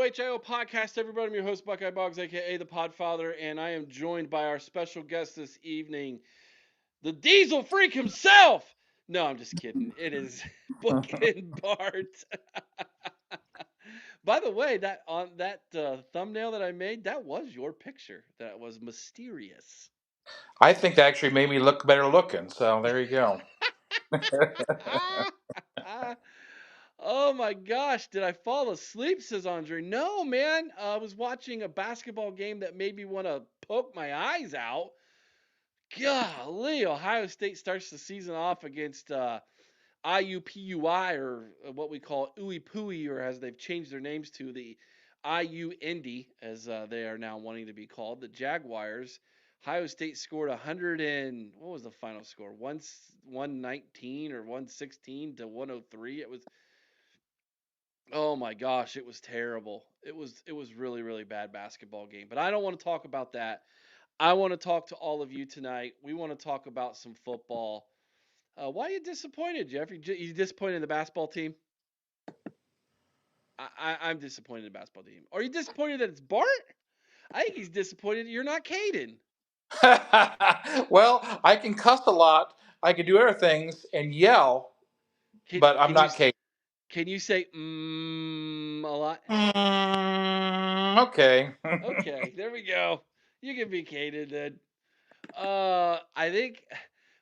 OHIO podcast, everybody. I'm your host, Buckeye Boggs, aka the Podfather, and I am joined by our special guest this evening, the Diesel Freak himself. No, I'm just kidding. It is Bookend Bart. By the way, that on that thumbnail that I made, that was your picture. That was mysterious. I think that actually made me look better looking. So there you go. Oh my gosh, did I fall asleep? Says Andre. No, man. I was watching a basketball game that made me want to poke my eyes out. Golly, Ohio State starts the season off against IUPUI, or what we call Ooey Pooey, or as they've changed their names to the IU Indy, as they are now wanting to be called, the Jaguars. Ohio State scored 100 and what was the final score? 119 or 116 to 103. It was, oh my gosh, it was terrible. It was really really bad basketball game. But I don't want to talk about that. I want to talk to all of you tonight. We want to talk about some football. Why are you disappointed, Jeffrey? You disappointed in the basketball team? I'm disappointed in the basketball team. Are you disappointed that it's Bart? I think he's disappointed that you're not Caden. Well, I can cuss a lot. I can do other things and yell, Can but I'm can you not Kate. can you say a lot? Okay. Okay, there we go. You can be Caden then. I think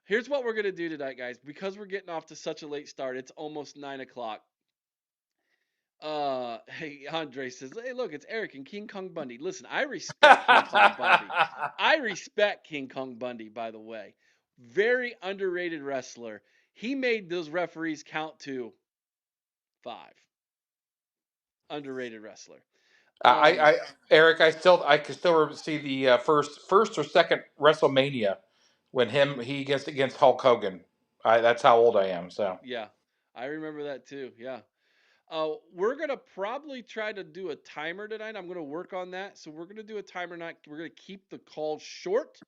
here's what we're gonna do tonight, guys. Because we're getting off to such a late start, it's almost 9 o'clock. Hey, Andre says, "Hey, look, it's Eric and King Kong Bundy." Listen, I respect King Kong Bundy. I respect King Kong Bundy, by the way. Very underrated wrestler. He made those referees count to 5. Underrated wrestler. I, Um, I, Eric, I can still see the first or second WrestleMania when he against Hulk Hogan. That's how old I am. So. yeah, I remember that too. Yeah. We're gonna probably try to do a timer tonight. I'm gonna work on that. So we're gonna do a timer night. We're gonna keep the calls short.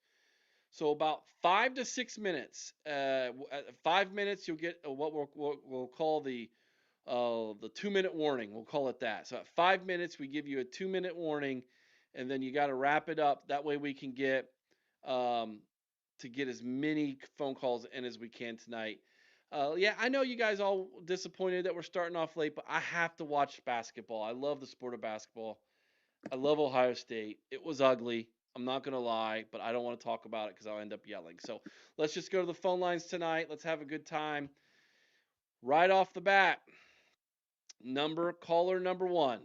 So about 5 to 6 minutes. 5 minutes, you'll get what we'll call the 2 minute warning. We'll call it that. So at 5 minutes, we give you a 2 minute warning, and then you got to wrap it up. That way we can um, get as many phone calls in as we can tonight. Yeah, I know you guys all disappointed that we're starting off late, but I have to watch basketball. I love the sport of basketball. I love Ohio State. It was ugly. I'm not going to lie, but I don't want to talk about it because I'll end up yelling. So let's just go to the phone lines tonight. Let's have a good time. Right off the bat, caller number one.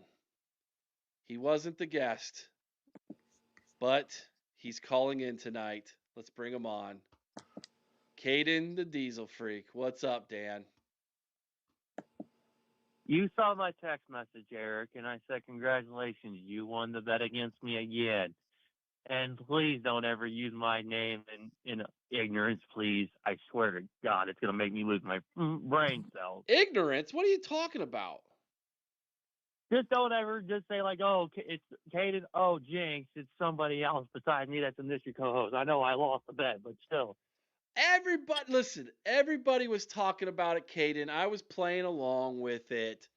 He wasn't the guest, but he's calling in tonight. Let's bring him on. Caden the Diesel Freak. What's up, Dan? You saw my text message, Eric, and I said, congratulations, you won the bet against me again. And please don't ever use my name in ignorance, please. I swear to God, it's going to make me lose my brain cells. Ignorance? What are you talking about? Just don't ever just say, like, oh, it's Caden. Oh, Jinx, it's somebody else besides me that's an issue co-host. I know I lost the bet, but still. Listen, everybody was talking about it, Caden. I was playing along with it.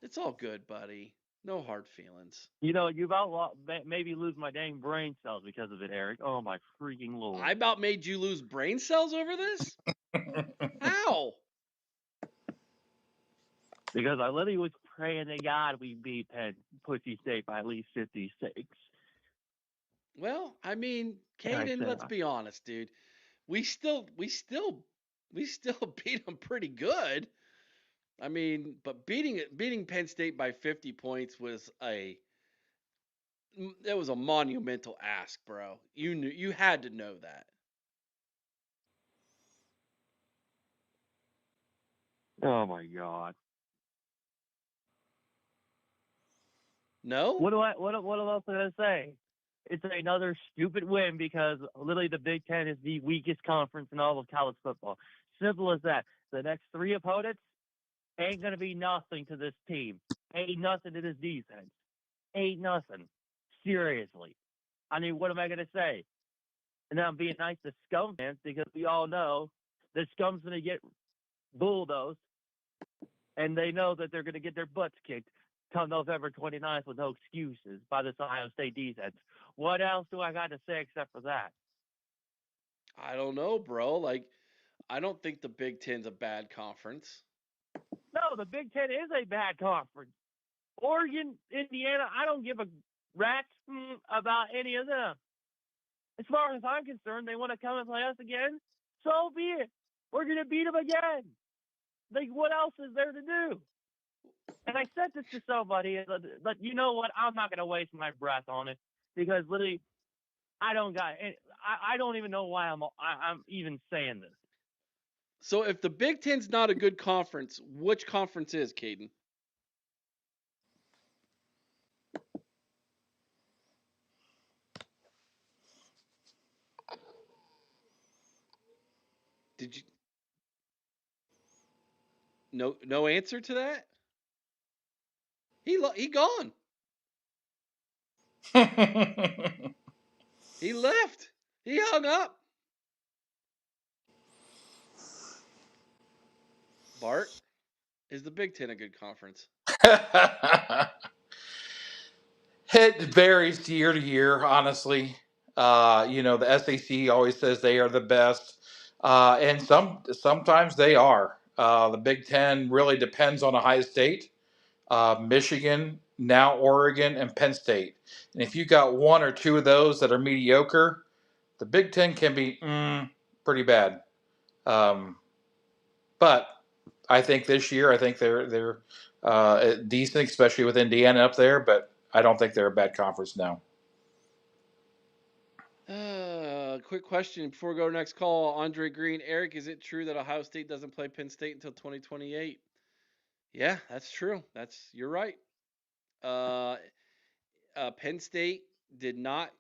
It's all good, buddy. No hard feelings. You know, you've outlawed, maybe lose my dang brain cells because of it, Eric. Oh, my freaking Lord. I about made you lose brain cells over this? How? Because I literally was praying to God we beat Pussy State by at least 56. Well, I mean, Caden, let's be honest, dude. We still beat them pretty good. I mean, but beating Penn State by 50 points was a monumental ask, bro. You had to know that. Oh my God. No? What else am I gonna say? It's another stupid win because literally the Big Ten is the weakest conference in all of college football. Simple as that. The next 3 opponents ain't gonna be nothing to this team. Ain't nothing to this defense. Ain't nothing. Seriously. I mean, what am I gonna say? And I'm being nice to Scum fans because we all know that Scum's gonna get bulldozed, and they know that they're gonna get their butts kicked come November 29th with no excuses by this Ohio State defense. What else do I got to say except for that? I don't know, bro. Like, I don't think the Big Ten's a bad conference. No, the Big Ten is a bad conference. Oregon, Indiana, I don't give a rat's about any of them. As far as I'm concerned, they want to come and play us again. So be it. We're going to beat them again. Like, what else is there to do? And I said this to somebody, but you know what? I'm not going to waste my breath on it because literally, I don't got. I don't even know why I'm even saying this. So if the Big Ten's not a good conference, which conference is, Caden? Did you no answer to that? He gone. He left. He hung up. Bart, is the Big Ten a good conference? It varies year to year, honestly. The SEC always says they are the best, and sometimes they are. The Big Ten really depends on Ohio State, Michigan, now Oregon, and Penn State. And if you got one or two of those that are mediocre, the Big Ten can be pretty bad. Um, but I think this year, I think they're decent, especially with Indiana up there. But I don't think they're a bad conference now. Quick question before we go to next call. Andre Green, Eric, is it true that Ohio State doesn't play Penn State until 2028? Yeah, that's true. You're right. Uh, Penn State did not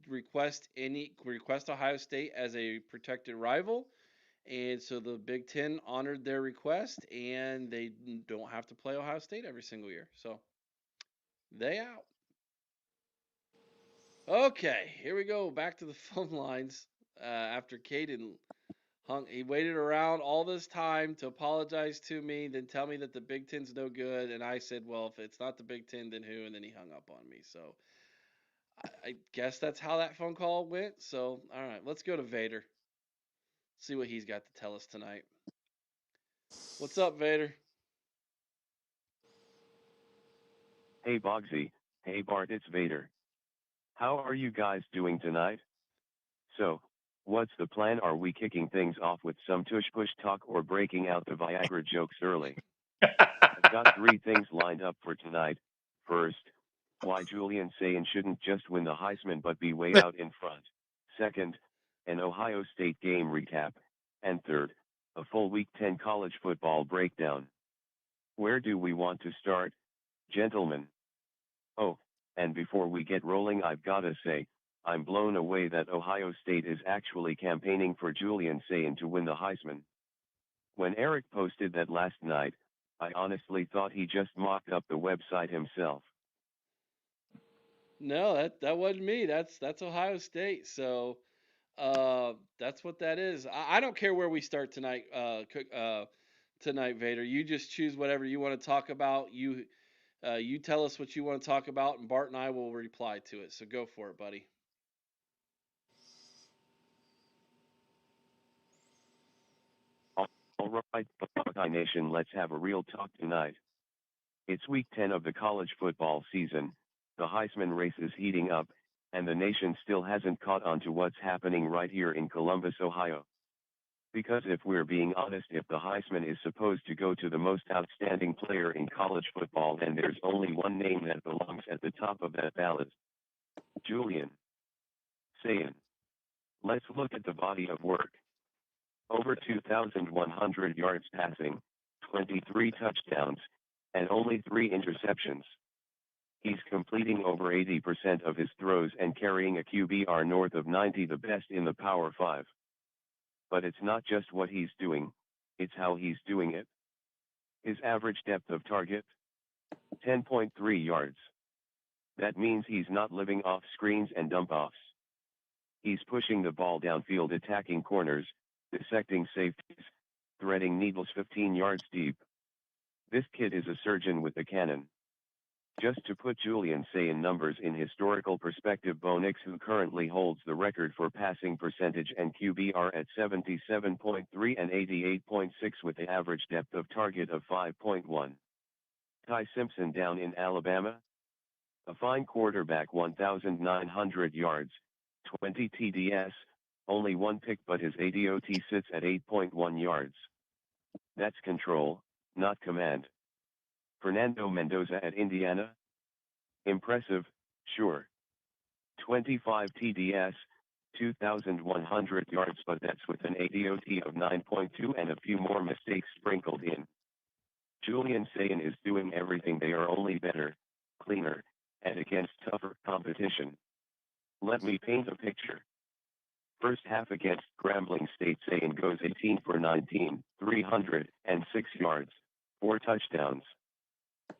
request Ohio State as a protected rival, and so the Big Ten honored their request, and they don't have to play Ohio State every single year. So they out. Okay, here we go. Back to the phone lines. After Caden he waited around all this time to apologize to me, then tell me that the Big Ten's no good, and I said, well, if it's not the Big Ten, then who? And then he hung up on me. So I guess that's how that phone call went. So all right, let's go to Vader. See what he's got to tell us tonight. What's up, Vader? Hey Bogsy, hey Bart, it's Vader. How are you guys doing tonight? So, what's the plan? Are we kicking things off with some tush push talk or breaking out the Viagra jokes early? I've got three things lined up for tonight. First, why Julian Sayin shouldn't just win the Heisman but be way out in front. Second, an Ohio State game recap. And third, a full Week 10 college football breakdown. Where do we want to start, gentlemen? Oh, and before we get rolling, I've gotta say, I'm blown away that Ohio State is actually campaigning for Julian Sayin to win the Heisman. When Eric posted that last night, I honestly thought he just mocked up the website himself. No, that wasn't me. That's Ohio State. So that's what that is. I don't care where we start tonight. Tonight, Vader. You just choose whatever you want to talk about. You tell us what you want to talk about, and Bart and I will reply to it. So go for it, buddy. Alright, Buckeye Nation, let's have a real talk tonight. It's week 10 of the college football season, the Heisman race is heating up, and the nation still hasn't caught on to what's happening right here in Columbus, Ohio. Because if we're being honest, if the Heisman is supposed to go to the most outstanding player in college football, then there's only one name that belongs at the top of that ballot. Julian Sayin. Let's look at the body of work. Over 2,100 yards passing, 23 touchdowns, and only 3 interceptions. He's completing over 80% of his throws and carrying a QBR north of 90, the best in the Power 5. But it's not just what he's doing, it's how he's doing it. His average depth of target? 10.3 yards. That means he's not living off screens and dump-offs. He's pushing the ball downfield, attacking corners, dissecting safeties, threading needles 15 yards deep. This kid is a surgeon with a cannon. Just to put Julian Sayin numbers in historical perspective, Bo Nix, who currently holds the record for passing percentage and QBR at 77.3 and 88.6 with the average depth of target of 5.1. Ty Simpson down in Alabama. A fine quarterback, 1,900 yards, 20 TDS, only one pick, but his ADOT sits at 8.1 yards. That's control, not command. Fernando Mendoza at Indiana. Impressive, sure. 25 TDS, 2,100 yards, but that's with an ADOT of 9.2 and a few more mistakes sprinkled in. Julian Sayin is doing everything. They are only better, cleaner, and against tougher competition. Let me paint a picture. First half against Grambling State, Sayin goes 18 for 19, 306 yards, 4 touchdowns.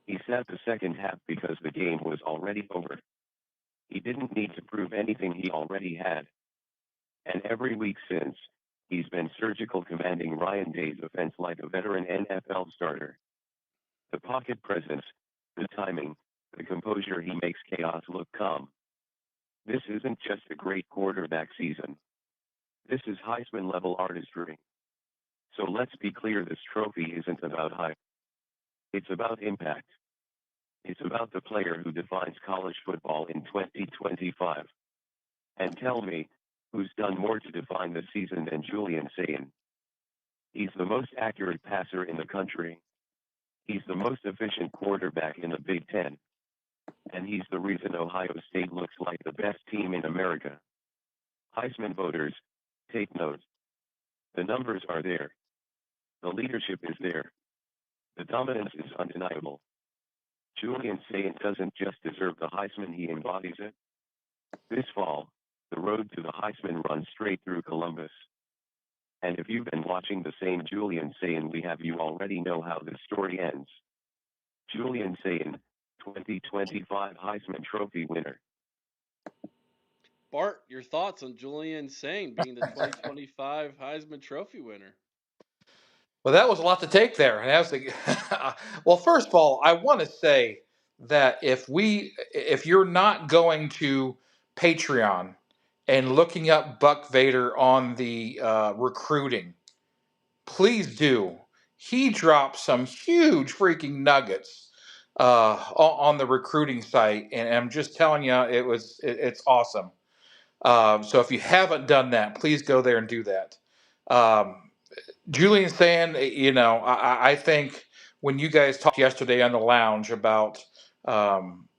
He sat the second half because the game was already over. He didn't need to prove anything, he already had. And every week since, he's been surgical, commanding Ryan Day's offense like a veteran NFL starter. The pocket presence, the timing, the composure, he makes chaos look calm. This isn't just a great quarterback season. This is Heisman-level artistry. So let's be clear, this trophy isn't about hype. It's about impact. It's about the player who defines college football in 2025. And tell me, who's done more to define the season than Julian Sayin? He's the most accurate passer in the country. He's the most efficient quarterback in the Big Ten. And he's the reason Ohio State looks like the best team in America. Heisman voters, take note. The numbers are there. The leadership is there. The dominance is undeniable. Julian Sayin doesn't just deserve the Heisman, he embodies it. This fall, the road to the Heisman runs straight through Columbus. And if you've been watching the same Julian Sayin we have, you already know how this story ends. Julian Sayin, 2025 Heisman Trophy winner. Bart, your thoughts on Julian Sayin being the 2025 Heisman Trophy winner? Well, that was a lot to take there. And that was well, first of all, I want to say that if you're not going to Patreon and looking up Buck Vader on the recruiting, please do. He dropped some huge freaking nuggets on the recruiting site, and I'm just telling you, it's awesome. So if you haven't done that, please go there and do that. Um, Julian saying, I think when you guys talked yesterday on the lounge about um,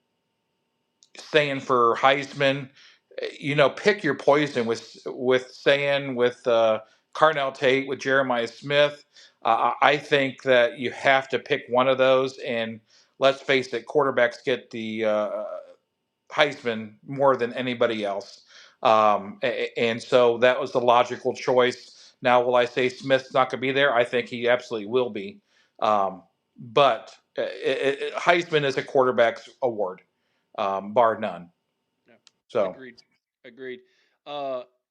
saying for Heisman, pick your poison with saying with Carnell Tate, with Jeremiah Smith. I think that you have to pick one of those, and let's face it, quarterbacks get the Heisman more than anybody else. And so that was the logical choice. Now, will I say Smith's not going to be there? I think he absolutely will be. But Heisman is a quarterback's award, bar none. Yeah, So, agreed, agreed.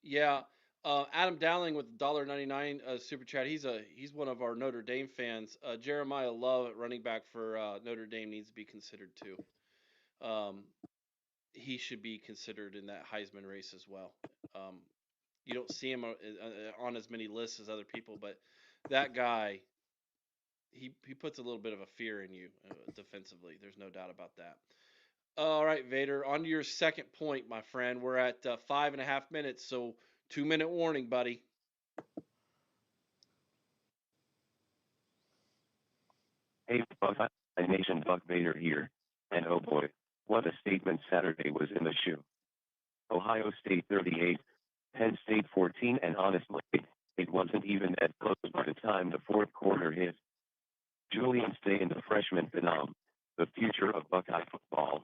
Yeah. Adam Dowling with $1.99 super chat. He's one of our Notre Dame fans. Jeremiah Love, running back for Notre Dame, needs to be considered too. Um, he should be considered in that Heisman race as well. Um, you don't see him on as many lists as other people, but that guy, he puts a little bit of a fear in you defensively. There's no doubt about that. All right, Vader, on to your second point, my friend. We're at 5.5 minutes, so 2-minute warning, buddy. Hey, Podfather Nation, Buck Vader here. And oh boy, what a statement Saturday was in the shoe. Ohio State 38, Penn State 14, and honestly, it wasn't even that close by the time the fourth quarter hit. Julian Sayin, the freshman phenom, the future of Buckeye football,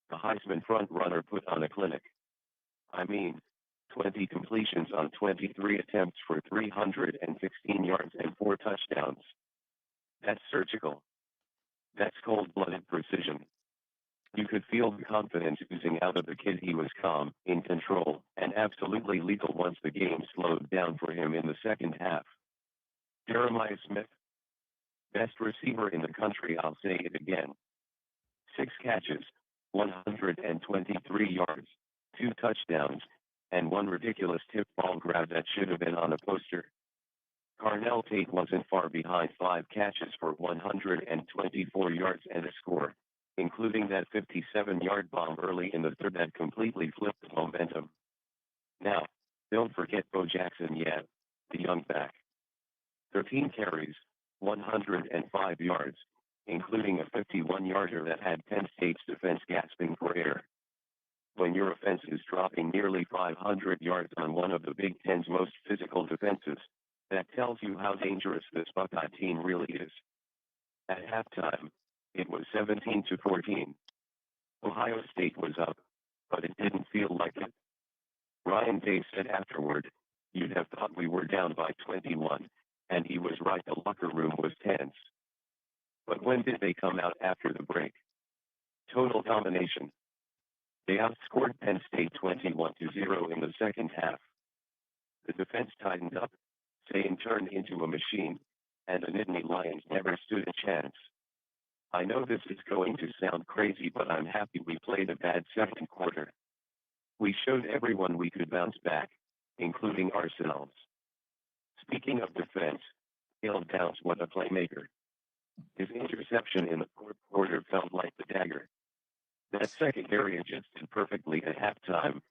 the Heisman front-runner, put on a clinic. I mean, 20 completions on 23 attempts for 316 yards and 4 touchdowns. That's surgical. That's cold-blooded precision. You could feel the confidence oozing out of the kid. He was calm, in control, and absolutely lethal once the game slowed down for him in the second half. Jeremiah Smith, best receiver in the country, I'll say it again. 6 catches, 123 yards, 2 touchdowns, and one ridiculous tip ball grab that should have been on a poster. Carnell Tate wasn't far behind 5 catches for 124 yards and a score, including that 57-yard bomb early in the third that completely flipped the momentum. Now, don't forget Bo Jackson yet, the young back. 13 carries, 105 yards, including a 51-yarder that had Penn State's defense gasping for air. When your offense is dropping nearly 500 yards on one of the Big Ten's most physical defenses, that tells you how dangerous this Buckeye team really is. At halftime, it was 17-14. Ohio State was up, but it didn't feel like it. Ryan Day said afterward, "You'd have thought we were down by 21, and he was right, the locker room was tense." But when did they come out after the break? Total domination. They outscored Penn State 21-0 in the second half. The defense tightened up, Sane turned into a machine, and the Nittany Lions never stood a chance. I know this is going to sound crazy, but I'm happy we played a bad second quarter. We showed everyone we could bounce back, including ourselves. Speaking of defense, Hill Downs was a playmaker. His interception in the fourth quarter felt like the dagger. That secondary adjusted perfectly at halftime,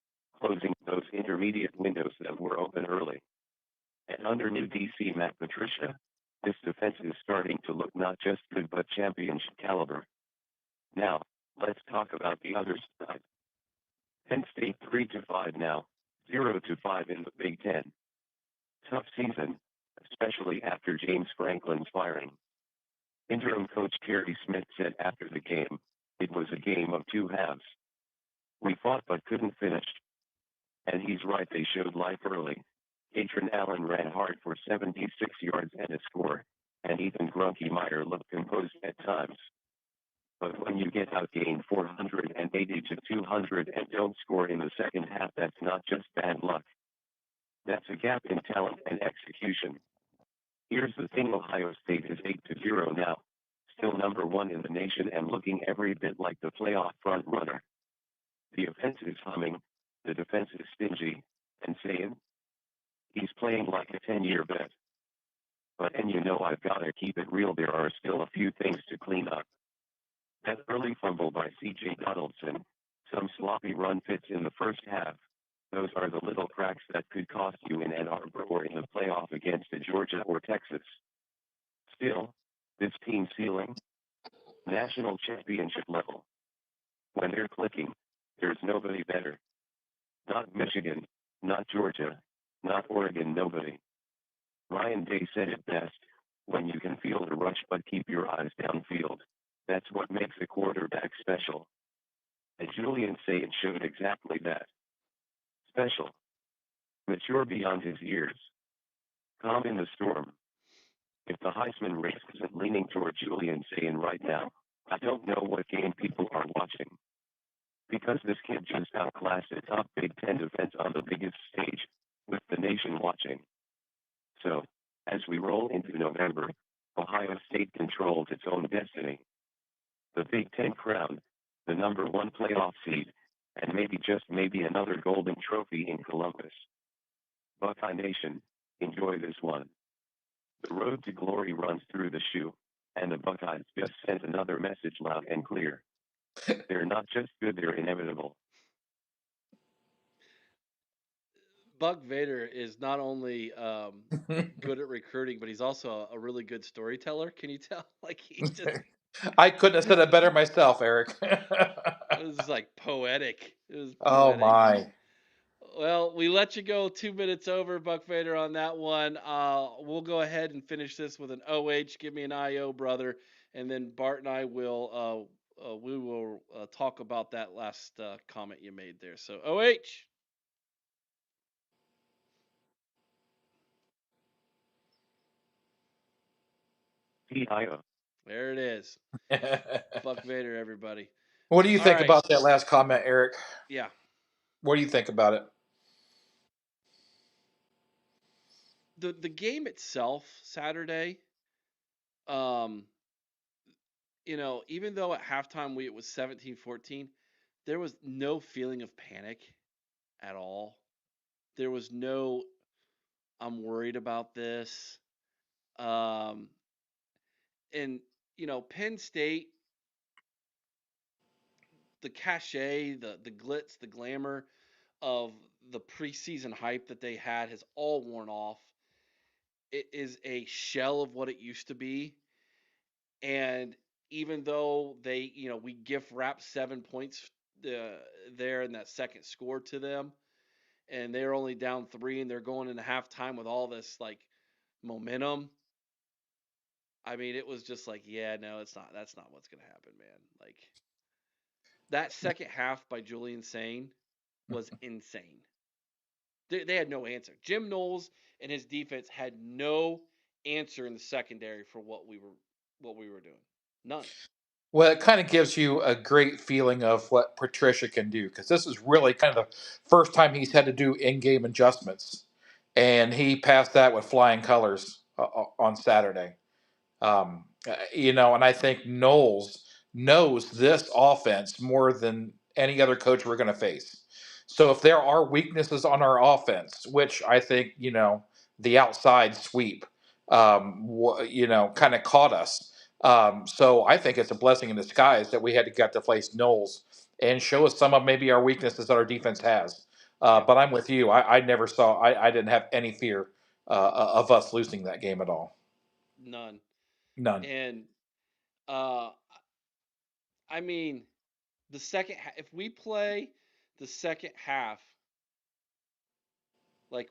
closing those intermediate windows that were open early. And under new DC Matt Patricia, this defense is starting to look not just good but championship caliber. Now, let's talk about the other side. Penn State 3-5 now, 0-5 in the Big Ten. Tough season, especially after James Franklin's firing. Interim coach Terry Smith said after the game, "It was a game of two halves. We fought but couldn't finish." And he's right, they showed life early. Katrin Allen ran hard for 76 yards and a score, and Ethan Grunke Meyer looked composed at times. But when you get outgained 480-200 and don't score in the second half, that's not just bad luck. That's a gap in talent and execution. Here's the thing, Ohio State is 8-0 now, still number 1 in the nation and looking every bit like the playoff front runner. The offense is humming, the defense is stingy, and saying, he's playing like a 10-year vet. But and you know I've got to keep it real, there are still a few things to clean up. That early fumble by C.J. Donaldson, some sloppy run fits in the first half, those are the little cracks that could cost you in Ann Arbor or in the playoff against Georgia or Texas. Still, this team's ceiling? National championship level. When they're clicking, there's nobody better. Not Michigan, not Georgia, not Oregon, nobody. Ryan Day said it best, when you can feel the rush but keep your eyes downfield, that's what makes a quarterback special. And Julian Sage showed exactly that. Special. Mature beyond his years. Calm in the storm. If the Heisman race isn't leaning toward Julian Sage right now, I don't know what game people are watching. Because this kid just outclassed a top Big Ten defense on the biggest stage, with the nation watching. So, as we roll into November, Ohio State controls its own destiny. The Big Ten crown, the number 1 playoff seed, and maybe just maybe another golden trophy in Columbus. Buckeye Nation, enjoy this one. The road to glory runs through the shoe, and the Buckeyes just sent another message loud and clear. They're not just good, they're inevitable. Buck Vader is not only good at recruiting, but he's also a really good storyteller. Can you tell? Like he just I couldn't have said it better myself, Eric. it was just like poetic. It was Oh poetic. my. Well, we let you go 2 minutes over, Buck Vader, on that one. We'll go ahead and finish this with an OH. Give me an IO, brother, and then Bart and I will we will talk about that last comment you made there. So OH. PIO. There it is. Buck Vader, everybody. What do you All think right. about that last comment, Eric? Yeah. What do you think about it? The game itself Saturday, um, even though at halftime it was 17-14, there was no feeling of panic at all. There was no I'm worried about this. Um, and Penn State, the cachet, the glitz, the glamour of the preseason hype that they had has all worn off. It is a shell of what it used to be. And even though we gift wrap 7 points uh, there in that second score to them, and they're only down three, and they're going into halftime with all this like momentum. I mean, it was just like, yeah, no, it's not. That's not what's gonna happen, man. Like that second half by Julian Sane was insane. They had no answer. Jim Knowles and his defense had no answer in the secondary for what we were doing. None. Well, it kind of gives you a great feeling of what Patricia can do because this is really kind of the first time he's had to do in-game adjustments, and he passed that with flying colors on Saturday. And I think Knowles knows this offense more than any other coach we're going to face. So if there are weaknesses on our offense, which I think, the outside sweep, kind of caught us. So I think it's a blessing in disguise that we had to get to face Knowles and show us some of maybe our weaknesses that our defense has. Yeah, But I'm with you. I didn't have any fear of us losing that game at all. none. None. And uh, I mean, if we play the second half like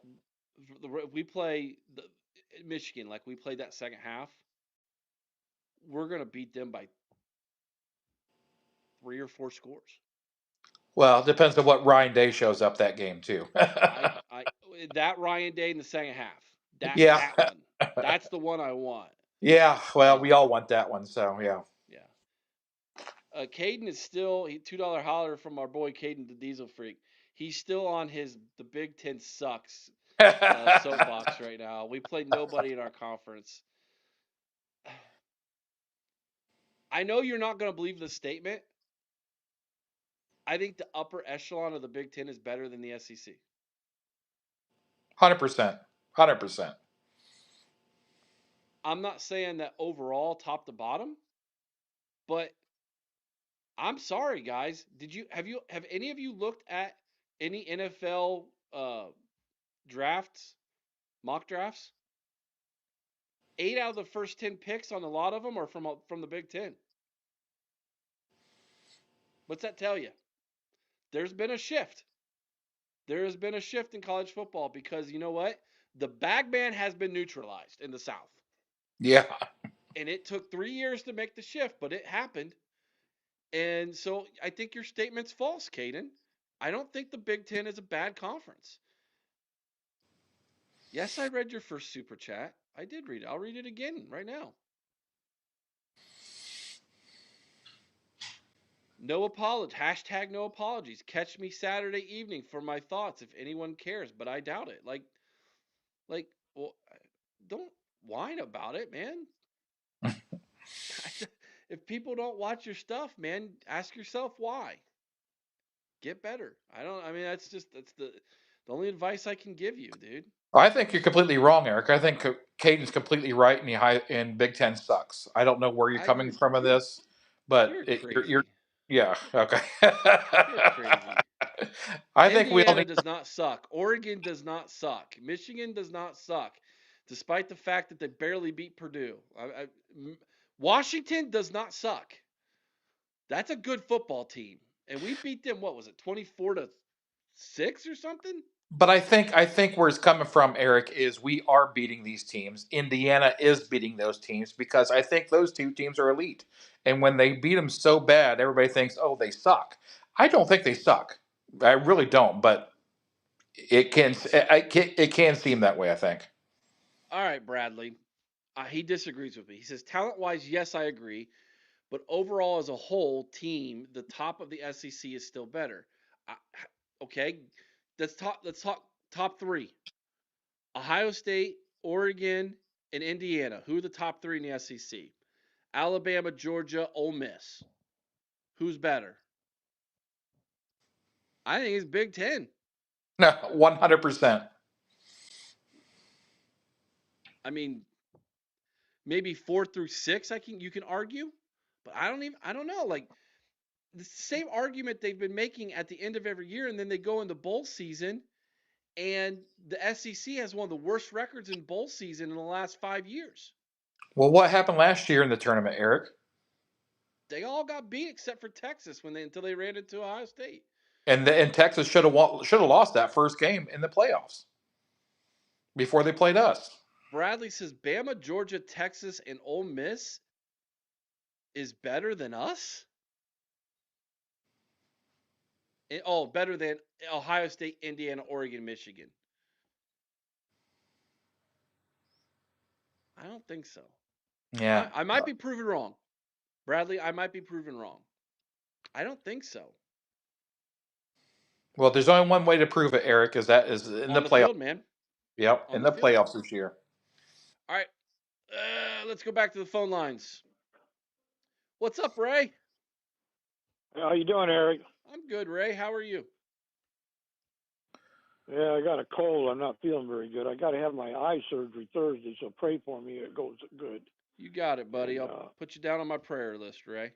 if we play Michigan like we played that second half, we're gonna beat them by 3 or 4 scores. Well, it depends on what Ryan Day shows up that game too. I that Ryan Day in the second half. That Yeah. that one. That's the one I want. Yeah. Well, we Um, all want that one. So yeah. yeah. Caden is still $2 holler from our boy Caden the Diesel Freak. He's still on his the Big Ten sucks soapbox right now. We played nobody in our conference. I know you're not going to believe this statement. I think the upper echelon of the Big Ten is better than the SEC. 100%. 100%. I'm not saying that overall, top to bottom, but I'm sorry, guys. Have any of you looked at any NFL drafts, mock drafts? 8 out of the first 10 picks on a lot of them are from the Big Ten. What's that tell you? There's been a shift. There has been a shift in college football because you know what? The bagman has been neutralized in the South. Yeah. And it took 3 years to make the shift, but it happened. And so I think your statement's false, Caden. I don't think the Big Ten is a bad conference. Yes, I read your first super chat. I did read it. I'll read it again right now. No apology. Hashtag no apologies. Catch me Saturday evening for my thoughts if anyone cares, but I doubt it. Well, don't whine about it, man. If people don't watch your stuff, man, ask yourself why. Get better. I mean, that's the only advice I can give you, dude. I think you're completely wrong, Eric. I think Caden's completely right, and Big Ten sucks. I don't know where you're I coming agree. from with this, but You're you're crazy. yeah, okay. You're crazy. I think we all Indiana need. does not suck. Oregon does not suck. Michigan does not suck, despite the fact that they barely beat Purdue. Washington does not suck. That's a good football team, and we beat them. What was it, 24-6 or something? But I think where it's coming from, Eric, is we are beating these teams. Indiana is beating those teams because I think those two teams are elite. And when they beat them so bad, everybody thinks, "Oh, they suck." I don't think they suck. I really don't. But it can seem that way. I think. All right, Bradley. He disagrees with me. He says talent wise, yes, I agree, but overall as a whole team, the top of the SEC is still better. I, okay, Let's talk top three. Ohio State, Oregon, and Indiana. Who are the top three in the SEC? Alabama, Georgia, Ole Miss. Who's better? I think it's Big Ten. No, 100%. I mean, maybe 4 through 6. You can argue, but I don't know. Like the same argument they've been making at the end of every year, and then they go into bowl season, and the SEC has one of the worst records in bowl season in the last 5 years. Well, what happened last year in the tournament, Eric? They all got beat except for Texas until they ran into Ohio State. And Texas should have lost that first game in the playoffs before they played us. Bradley says Bama, Georgia, Texas, and Ole Miss is better than us. Better than Ohio State, Indiana, Oregon, Michigan. I don't think so. Yeah. I might be proven wrong. Bradley, I might be proven wrong. I don't think so. Well, there's only one way to prove it, Eric, is in the On the playoffs. field, man. Yep, On in the the field. playoffs this year. All right. Let's go back to the phone lines. What's up, Ray? How you doing, Eric? I'm good, Ray. How are you? Yeah, I got a cold. I'm not feeling very good. I got to have my eye surgery Thursday, so pray for me. It goes good. You got it, buddy. And, I'll put you down on my prayer list, Ray.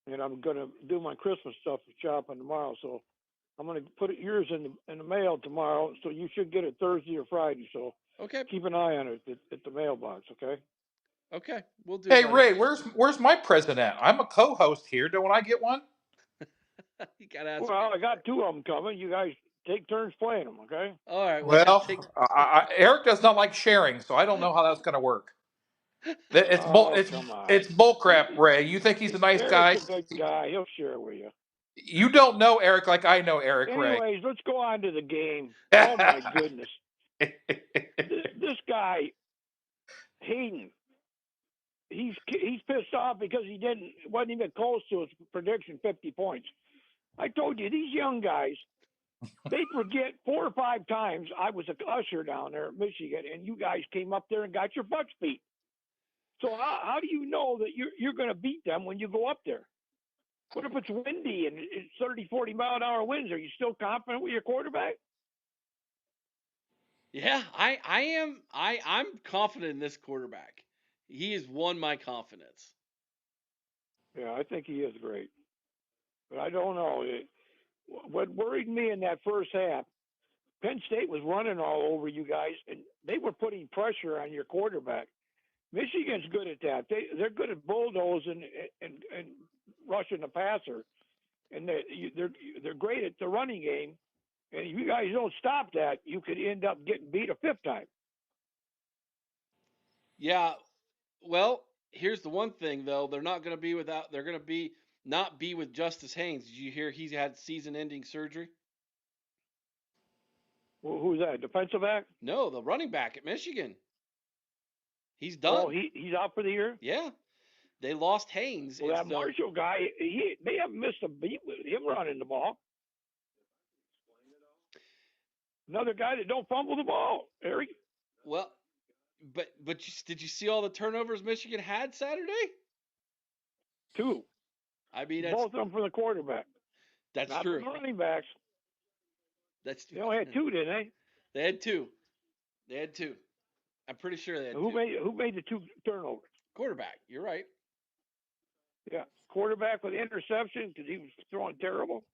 And I'm gonna do my Christmas stuff for shopping tomorrow, so I'm gonna put yours in the mail tomorrow. So you should get it Thursday or Friday. So Okay. keep an eye on it at the mailbox, okay? Okay. We'll do, Hey, buddy. Ray, where's my present at? I'm a co-host here. Don't I get one? You gotta ask. Well, I got two of them coming. You guys take turns playing them, okay? All right. Well, Well, take. Eric does not like sharing, so I don't know how that's going to work. It's bull. Oh, It's come on. it's bull crap, Ray. You think he's a nice Eric's guy? a good guy. He'll share with you. You don't know Eric like I know Eric, Ray. Anyways, let's go on to the game. Oh my goodness, this guy Hayden, he's pissed off because he wasn't even close to his prediction, 50 points. I told you these young guys, they forget 4 or 5 times I was a usher down there at Michigan, and you guys came up there and got your butts beat. So how do you know that you're going to beat them when you go up there? What if it's windy and it's 30, 40 mile an hour winds? Are you still confident with your quarterback? Yeah, I am. I'm confident in this quarterback. He has won my confidence. Yeah, I think he is great. But I don't know. What worried me in that first half, Penn State was running all over you guys, and they were putting pressure on your quarterback. Michigan's good at that. They're good at bulldozing and rushing the passer, and they're great at the running game. And if you guys don't stop that, you could end up getting beat a 5th time. Yeah. Well, here's the one thing though. They're not going to be without. They're going to be not be with Justice Haynes. Did you hear he's had season-ending surgery? Well, who's that? Defensive back? No, the running back at Michigan. He's Oh, done. he's out for the year. Yeah. They lost Haynes. Well, that Marshall guy, they haven't missed a beat with him running the ball. Another guy that don't fumble the ball, Eric. Well, did you see all the turnovers Michigan had Saturday? 2. I mean, both of them for the quarterback. That's Not true. for the running backs. They only had 2, didn't they? They had 2. They had 2. I'm pretty sure they had Who 2. Who made the 2 turnovers? Quarterback. You're right. Yeah, quarterback with interception because he was throwing terrible.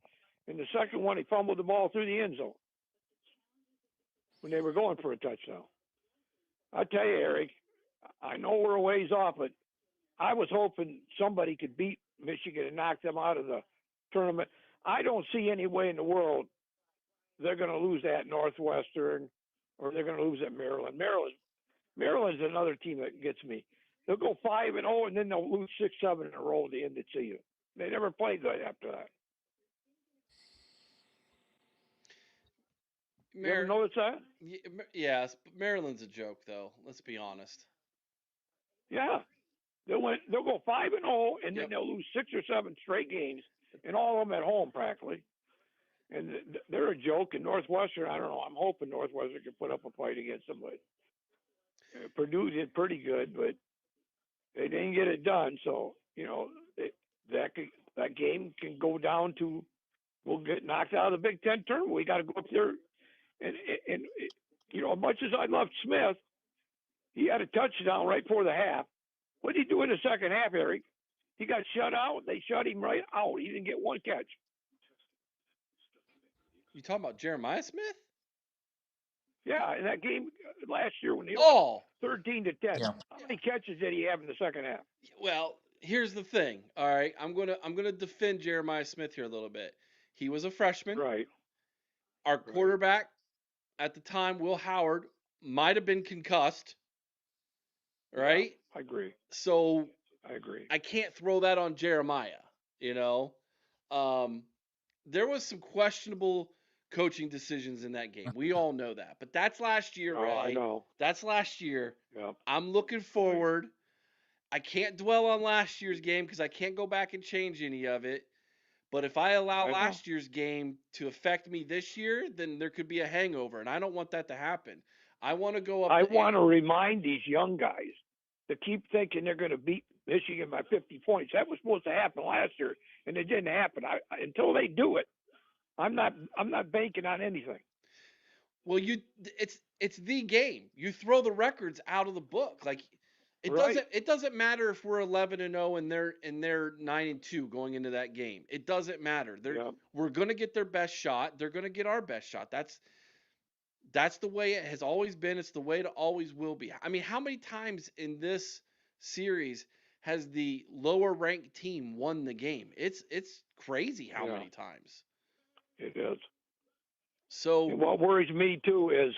And the second one, he fumbled the ball through the end zone when they were going for a touchdown. I tell you, Eric, I know we're a ways off, but I was hoping somebody could beat Michigan and knock them out of the tournament. I don't see any way in the world they're going to lose at Northwestern or they're going to lose at Maryland. Maryland's another team that gets me. They'll go 5-0 and then they'll lose 6, 7 in a row at the end of the season. They never played good after that. You ever notice that? Yes, but Maryland's a joke, though. Let's be honest. Yeah, they'll go 5-0 and then they'll lose 6 or 7 straight games, and all of them at home practically. And they're a joke. And Northwestern, I don't know. I'm hoping Northwestern can put up a fight against them, but Purdue did pretty good. But They didn't get it done, so that game can go down to we'll get knocked out of the Big Ten tournament. We got to go up there and as much as I love Smith, he had a touchdown right before the half. What did he do in the second half, Eric? He got shut out. They shut him right out. He didn't get one catch. You talking about Jeremiah Smith? Yeah, in that game last year when they lost Oh, 13-10. Yeah. How many catches did he have in the second half? well, here's the thing. All right, I'm gonna defend Jeremiah Smith here a little bit. He was a freshman. Right. Our Right. quarterback at the time, Will Howard, might have been concussed. Right. Yeah, I agree. So I agree. I can't throw that on Jeremiah. You know, um, there was some questionable coaching decisions in that game. We all know that. But that's last year, Oh, I Ray. know. That's last year. Yep. I'm looking forward. I can't dwell on last year's game because I can't go back and change any of it. But if I allow I know. last year's game to affect me this year, then there could be a hangover, and I don't want that to happen. I want to go up I to want to remind these young guys to keep thinking they're going to beat Michigan by 50 points. That was supposed to happen last year, and it didn't happen. Until they do it, I'm not banking on anything. well, it's the game. You throw the records out of the book. Like Right. it doesn't matter if we're 11-0 and they're 9-2 going into that game. It doesn't matter. Yep. We're going to get their best shot. They're going to get our best shot. That's the way it has always been. It's the way it always will be. I mean, how many times in this series has the lower ranked team won the game? It's crazy how many times. It is. So And what worries me too is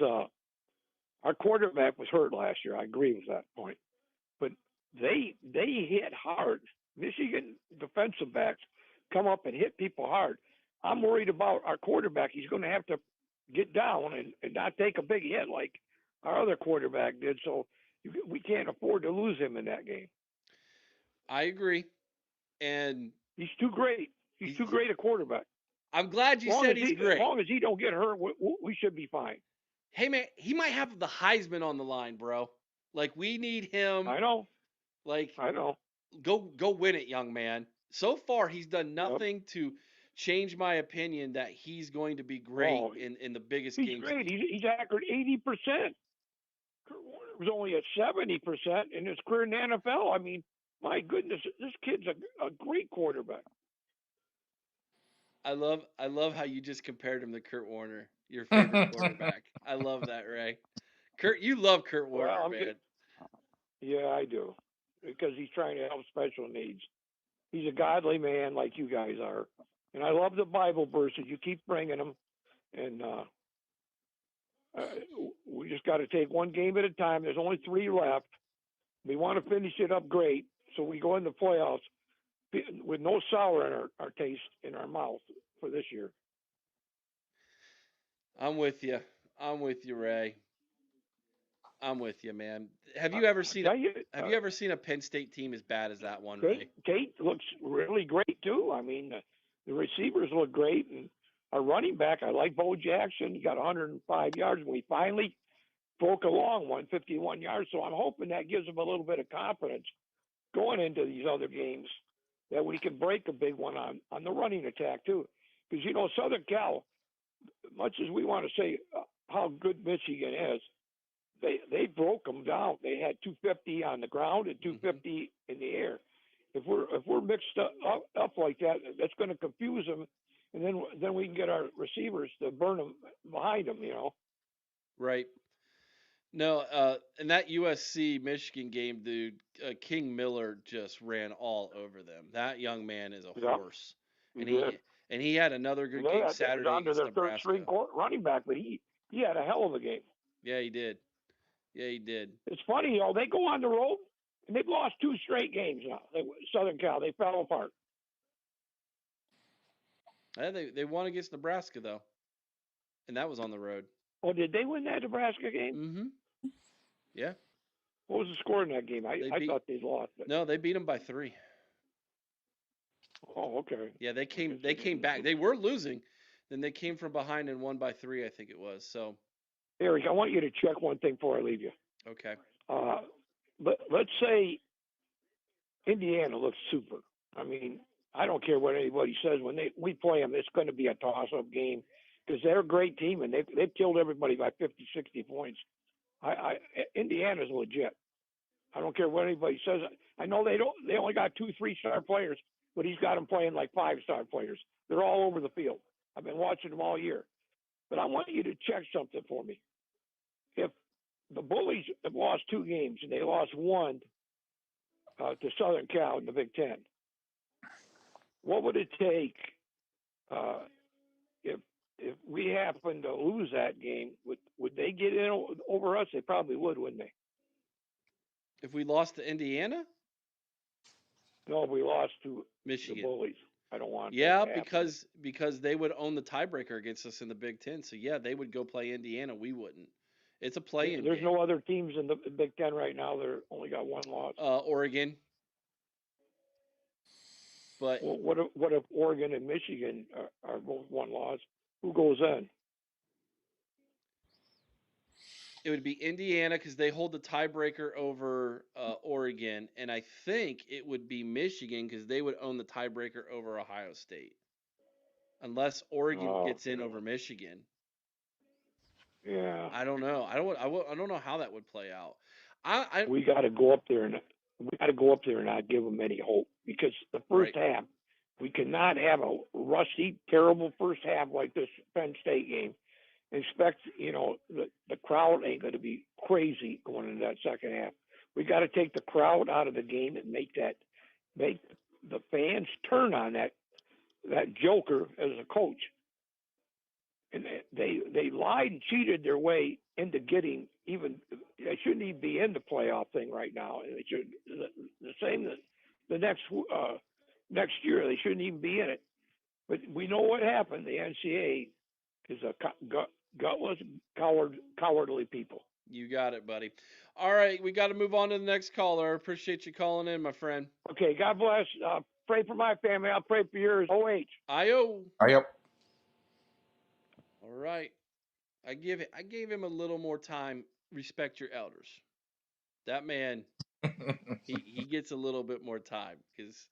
our quarterback was hurt last year. I agree with that point, but they hit hard. Michigan defensive backs come up and hit people hard. I'm worried about our quarterback. He's going to have to get down and not take a big hit like our other quarterback did. So we can't afford to lose him in that game. I agree. And He's too great. He's too great a quarterback. I'm glad you said he's As great. long as he don't get hurt, we should be fine. Hey man, he might have the Heisman on the line, bro. Like we need him. I know. Like I know. go win it, young man. So far, he's done nothing to change my opinion that he's going to be great in the biggest He's games. great. He's accurate 80%. Kurt Warner was only at 70% in his career in the NFL. I mean, my goodness, this kid's a great quarterback. I love how you just compared him to Kurt Warner, your favorite quarterback. I love that, Ray. You love Kurt Warner, man. Yeah, I do, because he's trying to help special needs. He's a godly man like you guys are, and I love the Bible verses. You keep bringing them, and we just got to take one game at a time. There's only 3 left. We want to finish it up great, so we go in the playoffs with no sour in our taste in our mouth for this year. I'm with you. I'm with you, Ray. I'm with you, man. Have you ever seen a Penn State team as bad as that one, Ray? Tate looks really great too. I mean, the receivers look great, and our running back, I like Bo Jackson. He got 105 yards, and we finally broke a long one, 51 yards. So I'm hoping that gives him a little bit of confidence going into these other games that we can break a big one on the running attack too. Because Southern Cal, much as we want to say how good Michigan is, they broke them down. They had 250 on the ground and 250 in the air. If we're mixed up like that, that's going to confuse them, and then we can get our receivers to burn them behind them. Right. No, in that USC Michigan game, dude, King Miller just ran all over them. That young man is a horse, and he had another good game Saturday against Nebraska. Their third string running back, but he had a hell of a game. Yeah, he did. Yeah, he did. It's funny, they go on the road and they've lost 2 straight games now. Southern Cal, they fell apart. They won against Nebraska though, and that was on the road. Oh, did they win that Nebraska game? Mm-hmm. Yeah. What was the score in that game? I thought they lost. No, they beat them by 3. Oh, okay. Yeah, they came back. They were losing, then they came from behind and won by 3, I think it was. So, Eric, I want you to check one thing before I leave you. Okay. But let's say Indiana looks super. I mean, I don't care what anybody says when we play them. It's going to be a toss-up game because they're a great team and they've killed everybody by 50, 60 points. I Indiana's legit. I don't care what anybody says. I know they only got 2 3-star players, but he's got them playing like 5-star players. They're all over the field. I've been watching them all year. But I want you to check something for me. If the Bullies have lost 2 games and they lost one to Southern Cal in the Big Ten, what would it take uh, if we happen to lose that game? Would they get in over us? They probably would, wouldn't they? If we lost to Indiana, No, if we lost to the Michigan. Bullies. I don't want that Yeah, to happen. because they would own the tiebreaker against us in the Big Ten. So yeah, they would go play Indiana. We wouldn't. It's a play-in There's game. no other teams in the Big Ten right now that are only got 1 loss. Oregon, but Well, what if Oregon and Michigan are both 1 loss? Who goes in? it would be Indiana because they hold the tiebreaker over Oregon, and I think it would be Michigan because they would own the tiebreaker over Ohio State, unless Oregon Oh, gets in over Michigan. yeah. I don't know. I don't know how that would play out. I We got to go up there and not give them any hope because the first right. half we cannot have a rusty, terrible first half like this Penn State game. Expect the crowd ain't going to be crazy going into that second half. We got to take the crowd out of the game and make the fans turn on that joker as a coach. And they lied and cheated their way into getting even. They shouldn't even be in the playoff thing right now. And they should the same the next year they shouldn't even be in it. But we know what happened. The NCAA is a gutless, cowardly people. You got it, buddy. All right, we got to move on to the next caller. Appreciate you calling in, my friend. Okay, God bless. Pray for my family. I'll pray for yours. OH. Io. Yep. All right. I gave him a little more time. Respect your elders. That man, he gets a little bit more time because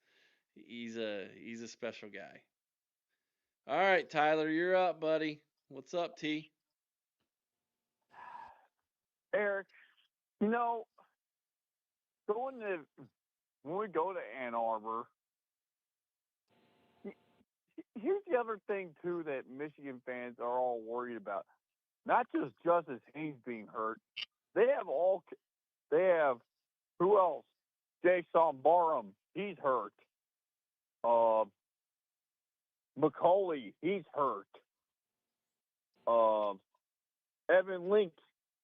he's a special guy. All right, Tyler, you're up, buddy. What's up, T? Eric, you know, going to when we go to Ann Arbor, here's the other thing too that Michigan fans are all worried about. Not just Justice Haynes being hurt. They have who else? Jason Barham, he's hurt. Uh, McCauley, he's hurt. Uh, Evan Link,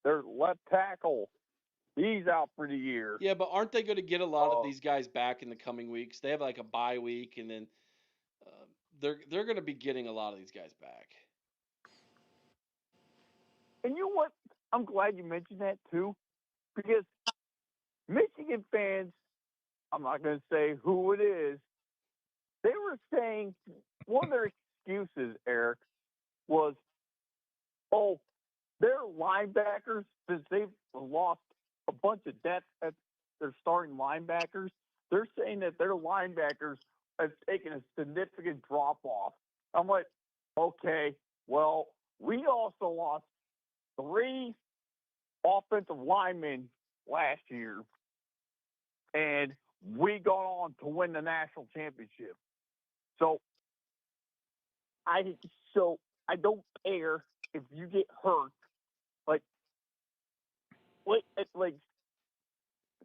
their left tackle, he's out for the year. Yeah, but aren't they going to get a lot of these guys back in the coming weeks? They have like a bye week, and then uh, they're going to be getting a lot of these guys back. And you know what? I'm glad you mentioned that too, because Michigan fans, I'm not going to say who it is, they were saying one of their excuses, Eric, was, oh, their linebackers, since they've lost a bunch of depth at their starting linebackers, they're saying that their linebackers have taken a significant drop off. I'm like, okay, well, we also lost 3 offensive linemen last year, and we got on to win the national championship. So I don't care if you get hurt, like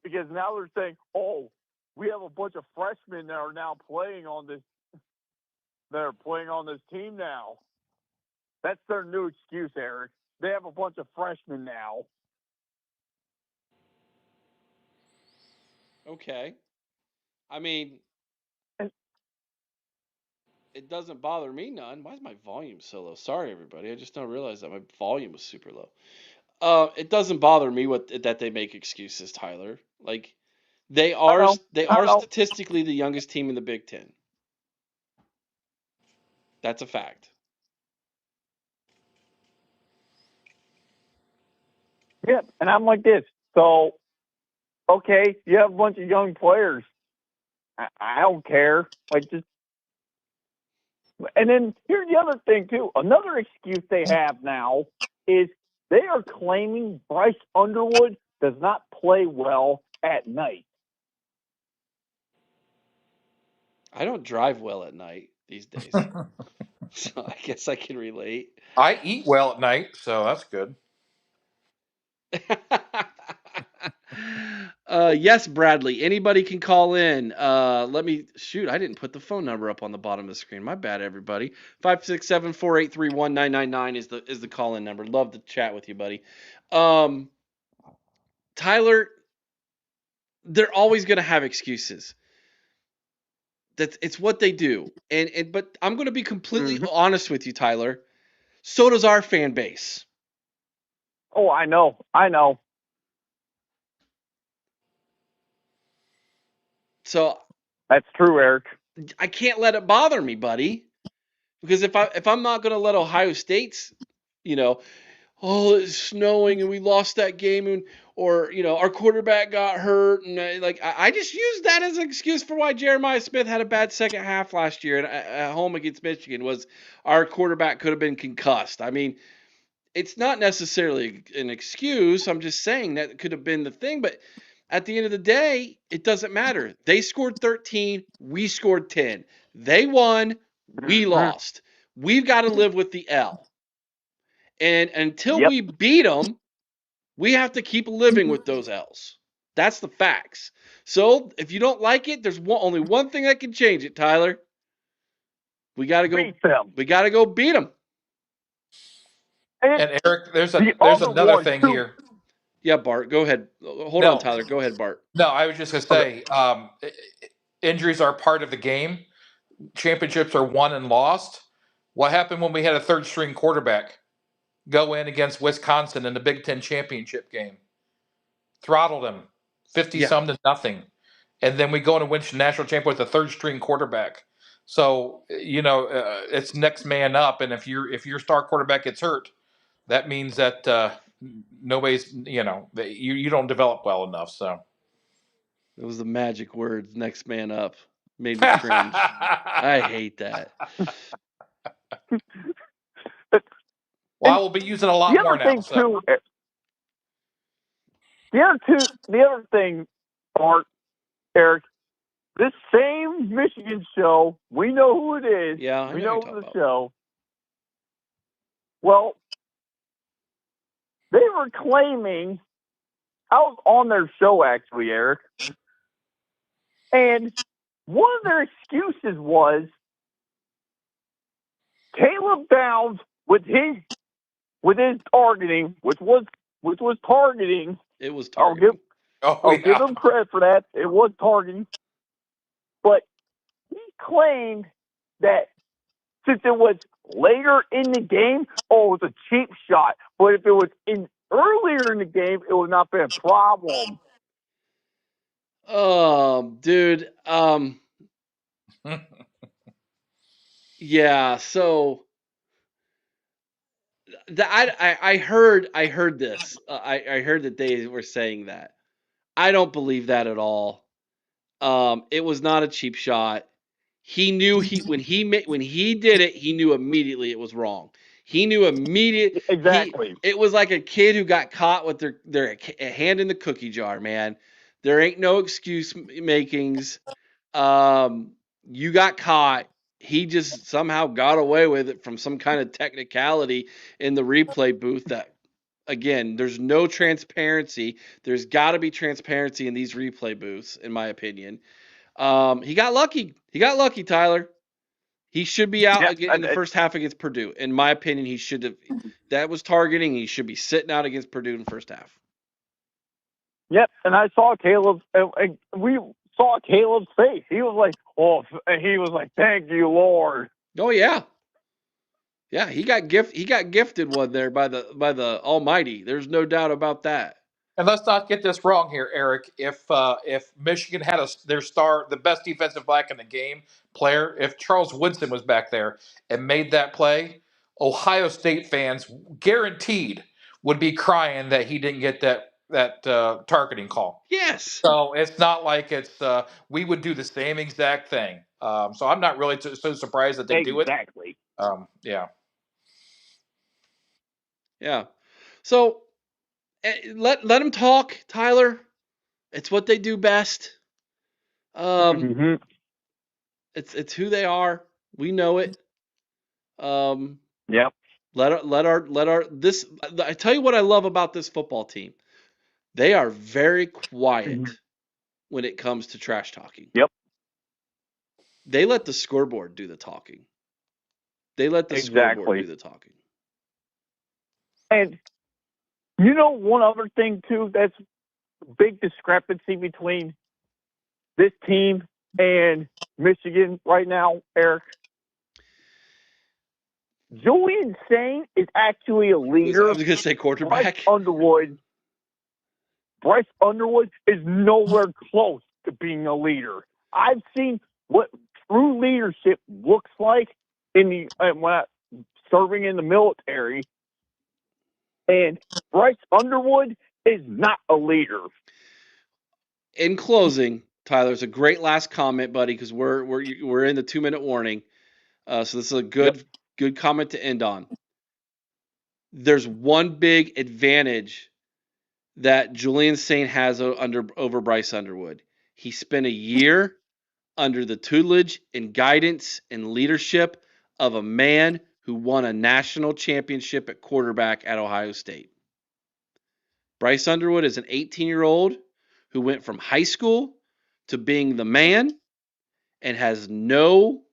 because now they're saying, oh, we have a bunch of freshmen that are now playing on this team now. That's their new excuse, Eric. They have a bunch of freshmen now. Okay. I mean, it doesn't bother me none. Why is my volume so low? Sorry, everybody. I just don't realize that my volume was super low. It doesn't bother me that they make excuses, Tyler. Like they are they are statistically the youngest team in the Big Ten. That's a fact. Yep, and I'm like this. So, okay, you have a bunch of young players. I don't care. Like, just. And then here's the other thing too. Another excuse they have now is they are claiming Bryce Underwood does not play well at night. I don't drive well at night these days, so I guess I can relate. I eat well at night, so that's good. Yes, Bradley. Anybody can call in. Let me shoot. I didn't put the phone number up on the bottom of the screen. My bad, everybody. 567-483-1999 is the call in number. Love to chat with you, buddy. Tyler, they're always gonna have excuses. It's what they do. And but I'm gonna be completely Mm-hmm. honest with you, Tyler. So does our fan base. Oh, I know. So That's true, Eric. I can't let it bother me, buddy. Because if I'm not gonna let Ohio State's, you know, oh, it's snowing and we lost that game, and or our quarterback got hurt, and I just use that as an excuse for why Jeremiah Smith had a bad second half last year at home against Michigan, was our quarterback could have been concussed. I mean, it's not necessarily an excuse. I'm just saying that could have been the thing, but at the end of the day, it doesn't matter. They scored 13, we scored 10. They won, we Mm-hmm. lost. We've got to live with the L. And until Yep. we beat them, we have to keep living with those L's. That's the facts. So if you don't like it, there's only one thing that can change it, Tyler. We got to go. Beat them. We got to go beat them. And And Eric, there's the other another one thing too. here. Yeah, Bart, go ahead. Hold on, No, Tyler. Go ahead, Bart. no, I was just gonna Okay. say, injuries are part of the game. Championships are won and lost. What happened when we had a third string quarterback go in against Wisconsin in the Big Ten championship game? Throttled him 50 Yeah, some to nothing. And then we go in and win the national championship with a third string quarterback. So, it's next man up. And if your star quarterback gets hurt, that means that nobody's, that you don't develop well enough. So, it was the magic words. Next man up. Made me cringe. I hate that. well, I And will be using a the lot more other now. thing So, too. The other thing, Bart, Eric, this same Michigan show, we know who it is. Yeah, I We know who you're know talking the about. show. Well, they were claiming, I was on their show actually, Eric, and one of their excuses was Caleb Downs with his targeting, which was targeting. It was I'll give targeting. oh I'll give yeah, him credit for that. It was targeting, but he claimed that since it was later in the game, oh, it was a cheap shot. But if it was earlier in the game, it would not be a problem. Dude. Yeah. So I heard this. I heard that they were saying that. I don't believe that at all. It was not a cheap shot. He knew when he did it, he knew immediately it was wrong. He knew immediate he Exactly. it was like a kid who got caught with their hand in the cookie jar, man. There ain't no excuse makings. Um, you got caught. He just somehow got away with it from some kind of technicality in the replay booth that again, there's no transparency. There's got to be transparency in these replay booths, in my opinion. He got lucky. He got lucky, Tyler. He should be out Yeah. again in the first half against Purdue. In my opinion, he should have. That was targeting. He should be sitting out against Purdue in the first half. Yep. And I saw Caleb. We saw Caleb's face. He was like, "Oh," he was like, "Thank you, Lord." Oh yeah, yeah. He got gifted one there by the Almighty. There's no doubt about that. and let's not get this wrong here, Eric. If Michigan had their star, the best defensive back in the game player, if Charles Woodson was back there and made that play, Ohio State fans guaranteed would be crying that he didn't get targeting call. Yes. So it's not like it's we would do the same exact thing. So I'm not really so surprised that they do it. Exactly. Yeah. Yeah. So let them talk, Tyler. It's what they do best. Mm-hmm. It's who they are. We know it. Um, Yep. let our this. I tell you what I love about this football team. They are very quiet when it comes to trash talking. Yep. They let the scoreboard do the talking. They let the scoreboard Exactly. do the talking. And you know one other thing too that's big discrepancy between this team and Michigan right now, Eric. Julian Sane is actually a I leader. was gonna say Bryce quarterback. Underwood. Bryce Underwood is nowhere close to being a leader. I've seen what true leadership looks like in the when serving in the military, and Bryce Underwood is not a leader. In closing, Tyler's a great last comment, buddy, because we're in the 2 minute warning. So this is a Yep. good comment to end on. There's one big advantage that Julian Saint has over Bryce Underwood. He spent a year under the tutelage and guidance and leadership of a man who won a national championship at quarterback at Ohio State. Bryce Underwood is an 18-year-old who went from high school to being the man and has no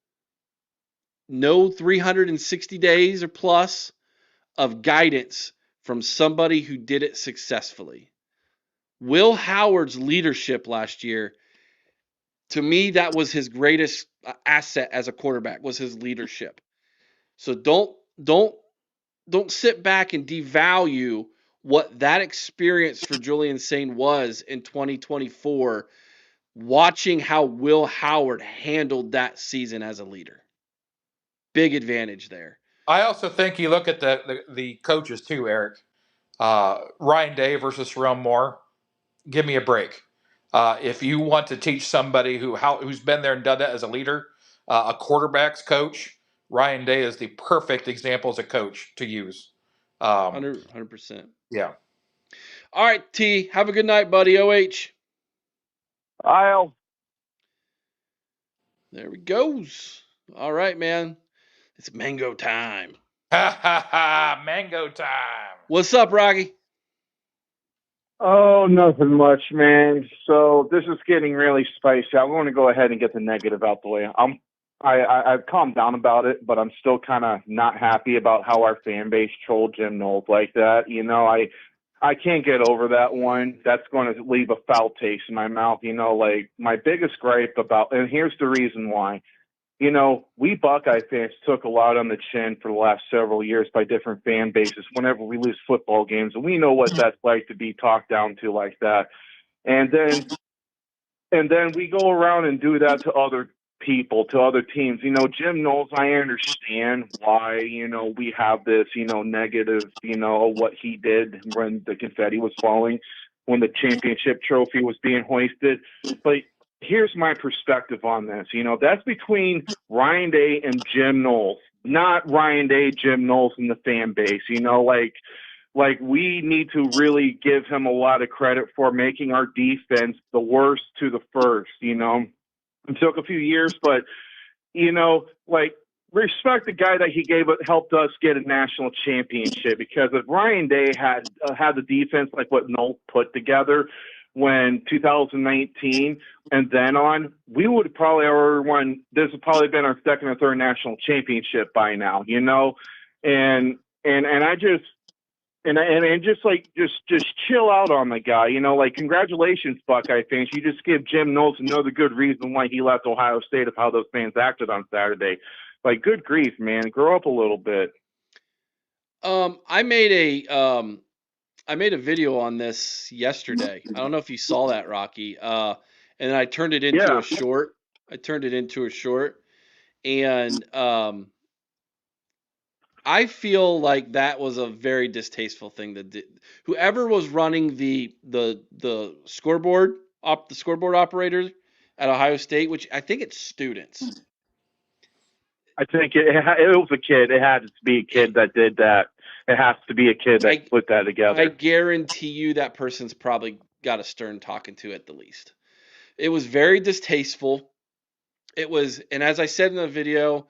360 days or plus of guidance from somebody who did it successfully. Will Howard's leadership last year, to me, that was his greatest asset as a quarterback, was his leadership. So don't sit back and devalue what that experience for Julian Sane was in 2024, watching how Will Howard handled that season as a leader. Big advantage there. I also think you look at the coaches too, Eric. Ryan Day versus Jerome Moore. Give me a break. If you want to teach somebody who's been there and done that as a leader, a quarterback's coach, Ryan Day is the perfect example as a coach to use. 100%. Yeah. All right, T. Have a good night, buddy. OH. I'll. There we goes. All right, man. It's mango time. Ha ha ha! Mango time. What's up, Rocky? Oh, nothing much, man. So this is getting really spicy. I want to go ahead and get the negative out the way. I've calmed down about it, but I'm still kind of not happy about how our fan base trolled Jim Knowles like that. I can't get over that one. That's going to leave a foul taste in my mouth. Like my biggest gripe about, and here's the reason why. We Buckeye fans took a lot on the chin for the last several years by different fan bases whenever we lose football games, and we know what that's like to be talked down to like that. And then we go around and do that to other people, to other teams. Jim Knowles, I understand why, we have this, negative, what he did when the confetti was falling, when the championship trophy was being hoisted. But here's my perspective on this. That's between Ryan Day and Jim Knowles, not Ryan Day, Jim Knowles, and the fan base. Like we need to really give him a lot of credit for making our defense the worst to the first. It took a few years, but like respect the guy that helped us get a national championship, because if Ryan Day had the defense like what Noel put together when 2019 and then on, we would probably already won. This would probably been our second or third national championship by now, and I just. And just chill out on the guy, like congratulations, Buckeye fans. You just give Jim Knowles another good reason why he left Ohio State of how those fans acted on Saturday. Like, good grief, man, grow up a little bit. I made a video on this yesterday. I don't know if you saw that, Rocky. And I turned it into a short. And I feel like that was a very distasteful thing that did. Whoever was running the scoreboard the scoreboard operator at Ohio State, which I think it's students. I think it was a kid. It had to be a kid that did that. It has to be a kid that put that I together. guarantee you that person's probably got a stern talking to at the least. It was very distasteful. It was, and as I said in the video,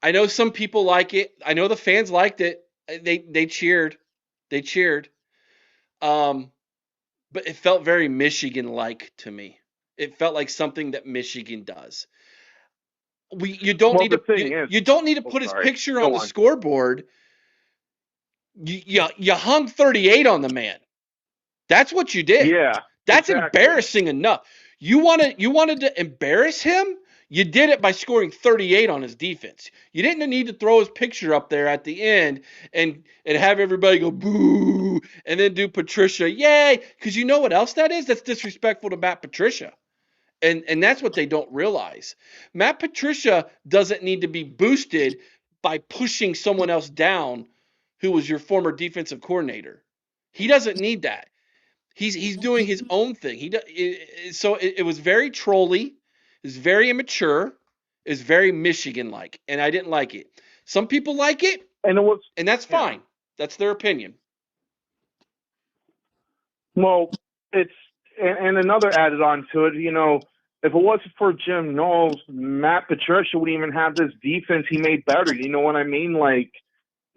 I know some people like it. I know the fans liked it. They cheered. They cheered. But it felt very Michigan like to me. It felt like something that Michigan does. You don't need The to thing is, you don't need to put his sorry. picture Go on the scoreboard. You hung 38 on the man. That's what you did. Yeah, That's exactly. embarrassing enough. You wanted to embarrass him? You did it by scoring 38 on his defense. You didn't need to throw his picture up there at the end and have everybody go boo and then do Patricia yay, because you know what else that is? That's disrespectful to Matt Patricia. And that's what they don't realize. Matt Patricia doesn't need to be boosted by pushing someone else down who was your former defensive coordinator. He doesn't need that. He's doing his own thing. It was very trolly. It was very immature. It was very Michigan like, and I didn't like it. Some people like it, and it was, and that's fine. That's their opinion. Well, it's and another added on to it. If it wasn't for Jim Knowles, Matt Patricia wouldn't even have this defense he made better. You know what I mean? Like,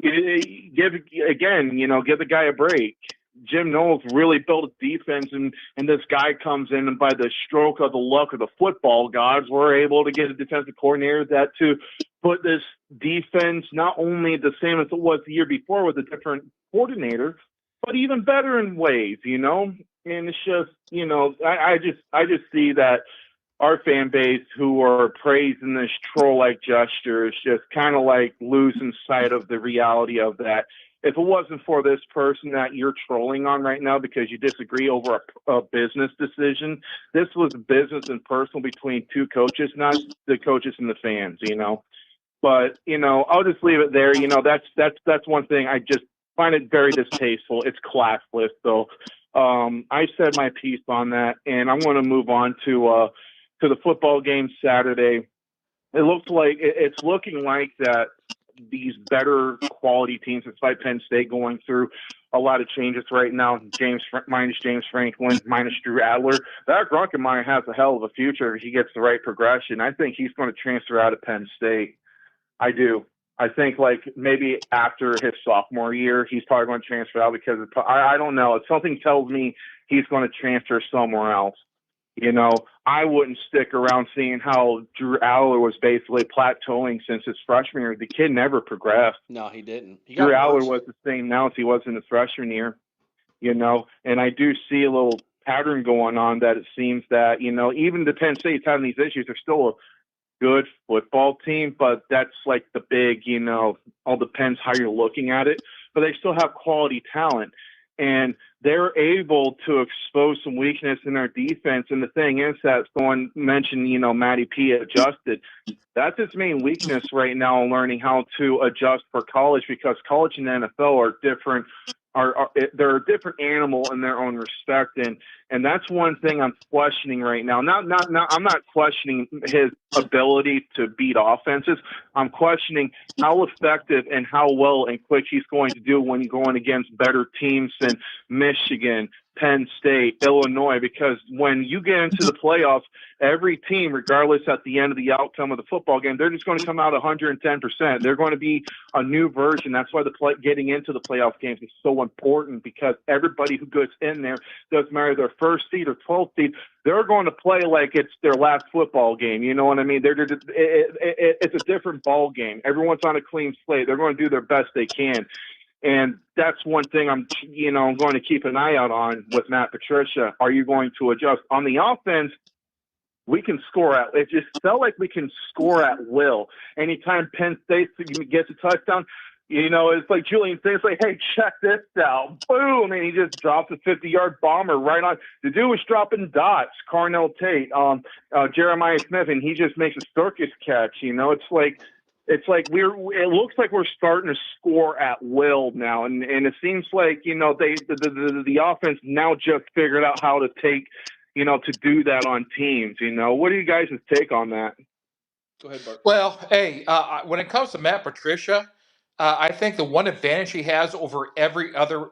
give the guy a break. Jim Knowles really built a defense, and this guy comes in, and by the stroke of the luck of the football gods, we're able to get a defensive coordinator that to put this defense not only the same as it was the year before with a different coordinator, but even better in ways, And it's just, I just see that our fan base who are praising this troll-like gesture is just kind of like losing sight of the reality of that. If it wasn't for this person that you're trolling on right now because you disagree over a business decision, this was business and personal between two coaches, not the coaches and the fans, But, I'll just leave it there. That's one thing. I just find it very distasteful. It's classless. So I said my piece on that, and I'm going to move on to the football game Saturday. It's looking like that these better quality teams, despite Penn State going through a lot of changes right now, minus James Franklin, minus Drew Adler, that Grunkemeyer has a hell of a future if he gets the right progression. I think he's going to transfer out of Penn State. I do. I think maybe after his sophomore year, he's probably going to transfer out because I don't know. Something tells me he's going to transfer somewhere else. I wouldn't stick around seeing how Drew Aller was basically plateauing since his freshman year. The kid never progressed. No, he didn't. Drew Aller was the same now as he was in his freshman year, and I do see a little pattern going on that it seems that, even the Penn State's having these issues, they're still a good football team, but that's like the big, all depends how you're looking at it, but they still have quality talent. And they're able to expose some weakness in their defense. And the thing is that someone mentioned, Matty P adjusted. That's his main weakness right now, learning how to adjust for college, because college and NFL are different. They're a different animal in their own respect, and that's one thing I'm questioning right now. I'm not questioning his ability to beat offenses. I'm questioning how effective and how well and quick he's going to do when going against better teams than Michigan, Penn State, Illinois, because when you get into the playoffs, every team, regardless at the end of the outcome of the football game, they're just going to come out 110%. They're going to be a new version. That's why getting into the playoff games is so important, because everybody who goes in there, doesn't matter their first seed or 12th seed, they're going to play like it's their last football game. You know what I mean? It's a different ball game. Everyone's on a clean slate. They're going to do their best they can. And that's one thing I'm going to keep an eye out on with Matt Patricia. Are you going to adjust? On the offense, we can score it just felt like we can score at will. Anytime Penn State gets a touchdown, it's like Julian saying, it's like, hey, check this out. Boom. And he just drops a 50-yard bomber right on. The dude was dropping dots, Carnell Tate, Jeremiah Smith, and he just makes a circus catch. It's like, it's like it looks like we're starting to score at will now, and it seems like the offense now just figured out how to take to do that on teams. What do you guys' take on that? Go ahead, Bart. Well, hey, when it comes to Matt Patricia, I think the one advantage he has over every other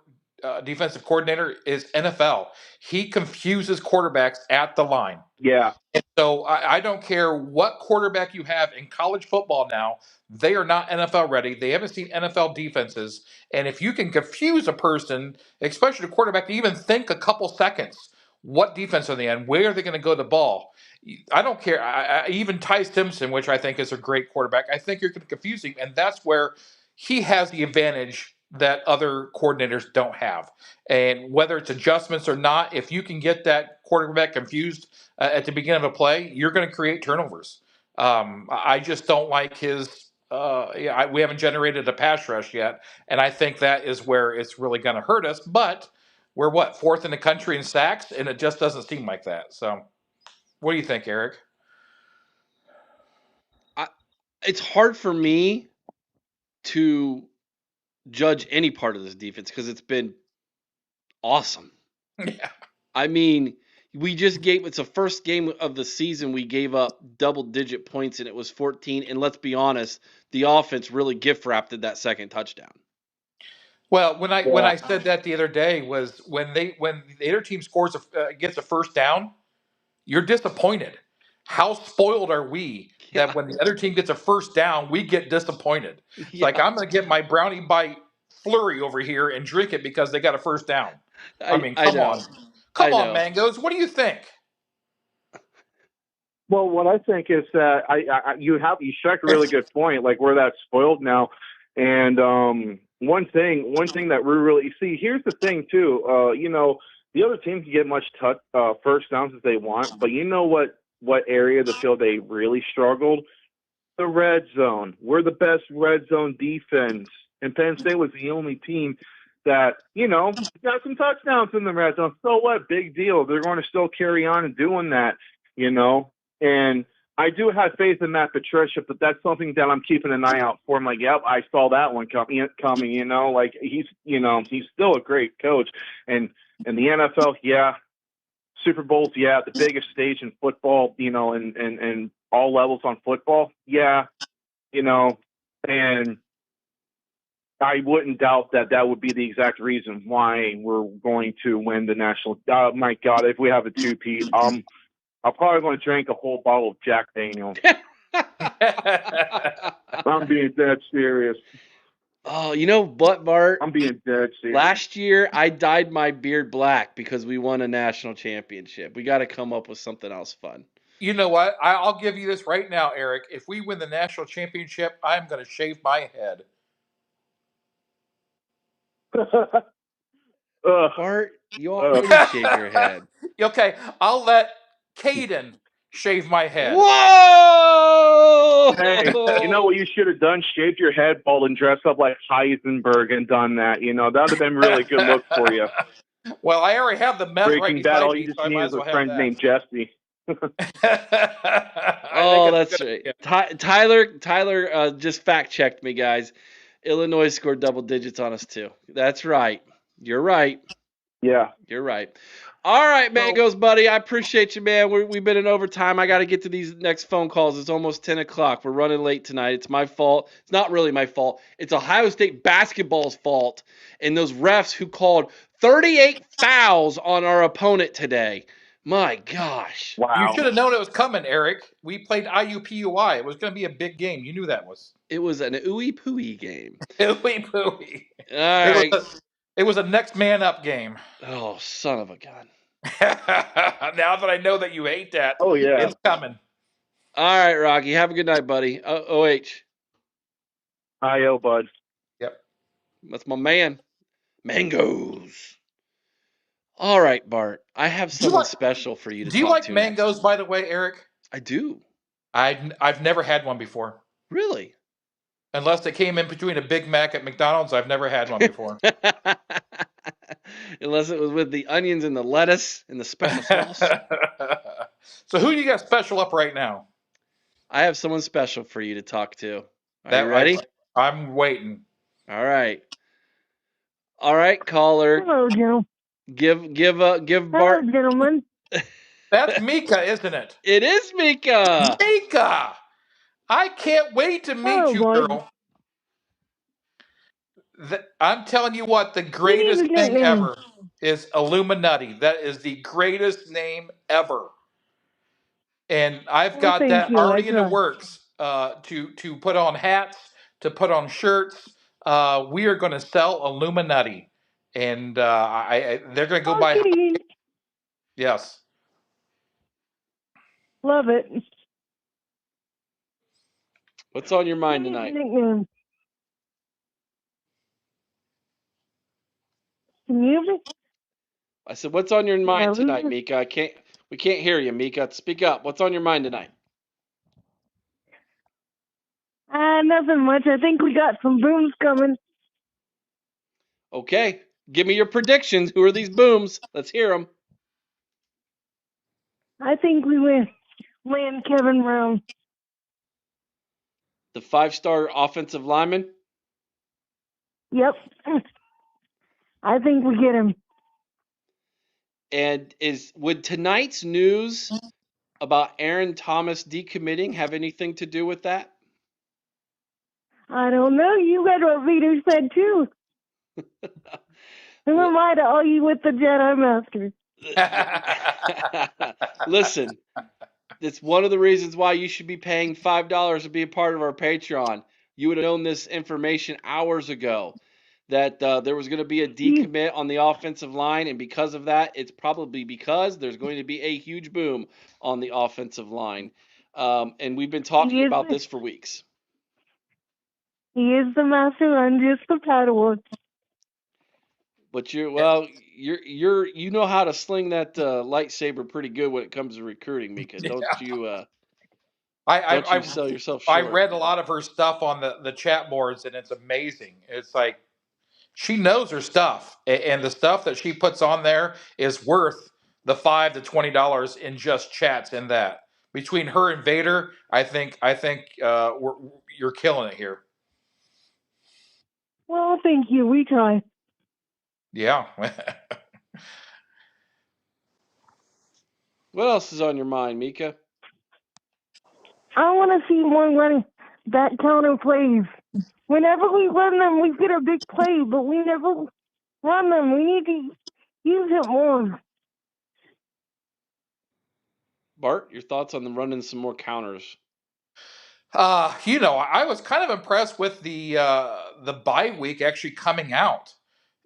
defensive coordinator is NFL. He confuses quarterbacks at the line. Yeah. So I don't care what quarterback you have in college football now, they are not NFL ready. They haven't seen NFL defenses. And if you can confuse a person, especially a quarterback, to even think a couple seconds, what defense are they in? Where are they going to go the ball? I don't care. Even Ty Simpson, which I think is a great quarterback, I think you're going to confuse him. And that's where he has the advantage that other coordinators don't have. And whether it's adjustments or not, if you can get that quarterback confused at the beginning of a play, you're going to create turnovers. I just don't like his. We haven't generated a pass rush yet, and I think that is where it's really going to hurt us. But we're fourth in the country in sacks, and it just doesn't seem like that. So, what do you think, Eric? It's hard for me to judge any part of this defense because it's been awesome. Yeah. I mean, it's the first game of the season we gave up double-digit points, and it was 14. And let's be honest, the offense really gift wrapped that second touchdown. Well, when I said that the other day was when the other team gets a first down, you're disappointed. How spoiled are we that when the other team gets a first down, we get disappointed? It's like I'm going to get my brownie bite flurry over here and drink it because they got a first down. I mean, come on. Come on, Mangoes. What do you think? Well, what I think is that you struck a really good point. Like we're that spoiled now, and one thing that we really see. Here's the thing too. The other teams can get much first downs as they want, but you know what area of the field they really struggled? The red zone. We're the best red zone defense, and Penn State was the only team that got some touchdowns in the red zone. So what? Big deal. They're going to still carry on and doing that. And I do have faith in Matt Patricia, but that's something that I'm keeping an eye out for. I'm like, yep, I saw that one coming. Like he's still a great coach. And in the NFL, yeah, Super Bowls, yeah, the biggest stage in football, and all levels on football, yeah, and I wouldn't doubt that would be the exact reason why we're going to win the national. My God, if we have a two-peat, I'm probably going to drink a whole bottle of Jack Daniels. I'm being dead serious. Oh, you know what, Bart? I'm being dead serious. Last year, I dyed my beard black because we won a national championship. We got to come up with something else fun. You know what? I'll give you this right now, Eric. If we win the national championship, I'm going to shave my head. Bart, you already shave your head. Okay, I'll let Caden shave my head. Whoa! Hey, you know what you should have done? Shaved your head bald and dressed up like Heisenberg and done that. That would have been really good look for you. Well, I already have the meth right beside all me, you just so I need might is as well a friend have named Jesse. Oh, that's right. Tyler just fact checked me, guys. Illinois scored double digits on us too. That's right. You're right. Yeah. You're right. All right, Mangoes, buddy. I appreciate you, man. We've been in overtime. I got to get to these next phone calls. It's almost 10 o'clock. We're running late tonight. It's my fault. It's not really my fault. It's Ohio State basketball's fault and those refs who called 38 fouls on our opponent today. My gosh. Wow. You should have known it was coming, Eric. We played IUPUI. It was going to be a big game. You knew that was. It was an ooey-pooey game. Ooey pooey. All right. It was a next man up game. Oh, son of a gun. Now that I know that you hate that, it's coming. All right, Rocky. Have a good night, buddy. OH. I.O., bud. Yep. That's my man. Mangoes. All right, Bart. I have something special for you to talk to. Do you like mangoes, next. by the way, Eric? I do. I've never had one before. Really? Unless they came in between a Big Mac at McDonald's, I've never had one before. Unless it was with the onions and the lettuce and the special sauce. So who do you got special up right now? I have someone special for you to talk to. Are you ready? I'm waiting. All right. All right, caller. Hello, gentlemen. Give Hello, Bart. gentlemen. That's Mika, isn't it? It is Mika. Mika! I can't wait to meet Hello, you, boys. girl. I'm telling you what, the You need greatest a thing nickname. ever is Illuminati. That is the greatest name ever. And I've Well, got thank that you. I already in the try. works to put on hats, to put on shirts. We are going to sell Illuminati, and they're going to go Oh, by. kitty. Yes. Love it. What's on your You mind need a tonight? nickname. Can you hear me? I said, what's on your Yeah, mind tonight, Mika? We can't hear you, Mika. Speak up. What's on your mind tonight? nothing much. I think we got some booms coming. Okay. Give me your predictions. Who are these booms? Let's hear them. I think we win. Land Kevin Brown. The 5-star offensive lineman. Yep. I think we get him. And would tonight's news about Aaron Thomas decommitting have anything to do with that? I don't know. You read what Vader said, too. Who am I to argue with the Jedi Master? Listen, it's one of the reasons why you should be paying $5 to be a part of our Patreon. You would have known this information hours ago that there was going to be a He, decommit on the offensive line, and because of that, it's probably because there's going to be a huge boom on the offensive line. And we've been he talking is about this for weeks. he is the master. I'm just the Padawan. But you know how to sling that lightsaber pretty good when it comes to recruiting, Mika. Yeah. Don't you I sell yourself I short. read a lot of her stuff on the chat boards, and it's amazing. It's like she knows her stuff, and the stuff that she puts on there is worth the $5 to $20 in just chats. In that, between her and Vader, I think you're killing it here. Well, thank you. We try. Yeah. What else is on your mind, Mika? I want to see more running back counter plays. Whenever we run them, we get a big play, but we never run them. We need to use it more. Bart, your thoughts on them running some more counters? I was kind of impressed with the bye week actually coming out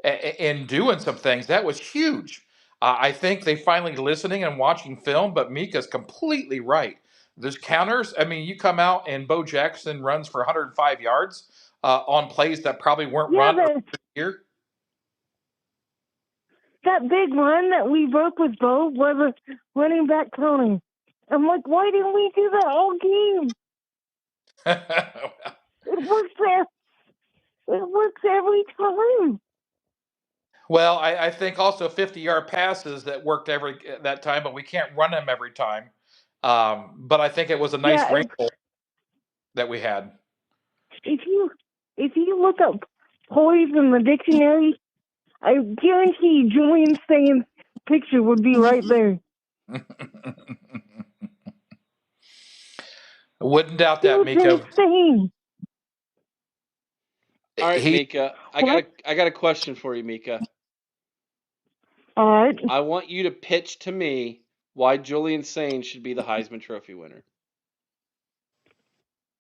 and doing some things. That was huge. I think they finally listening and watching film, but Mika's completely right. There's counters. I mean, you come out and Bo Jackson runs for 105 yards on plays that probably weren't Yeah, run earlier this that big run that we broke with Bo was a running back counter. I'm like, why didn't we do that all game? year. It works there. It works every time. Well, I think also 50-yard passes that worked every that time, but we can't run them every time. But I think it was a nice Yeah, wrinkle that we had. if you look up poise in the dictionary, I guarantee Julian Stain's picture would be right there. Wouldn't doubt that, Dude's Mika. insane. All right, He Mika. What? I got a question for you, Mika. All right. I want you to pitch to me why Julian Sane should be the Heisman Trophy winner.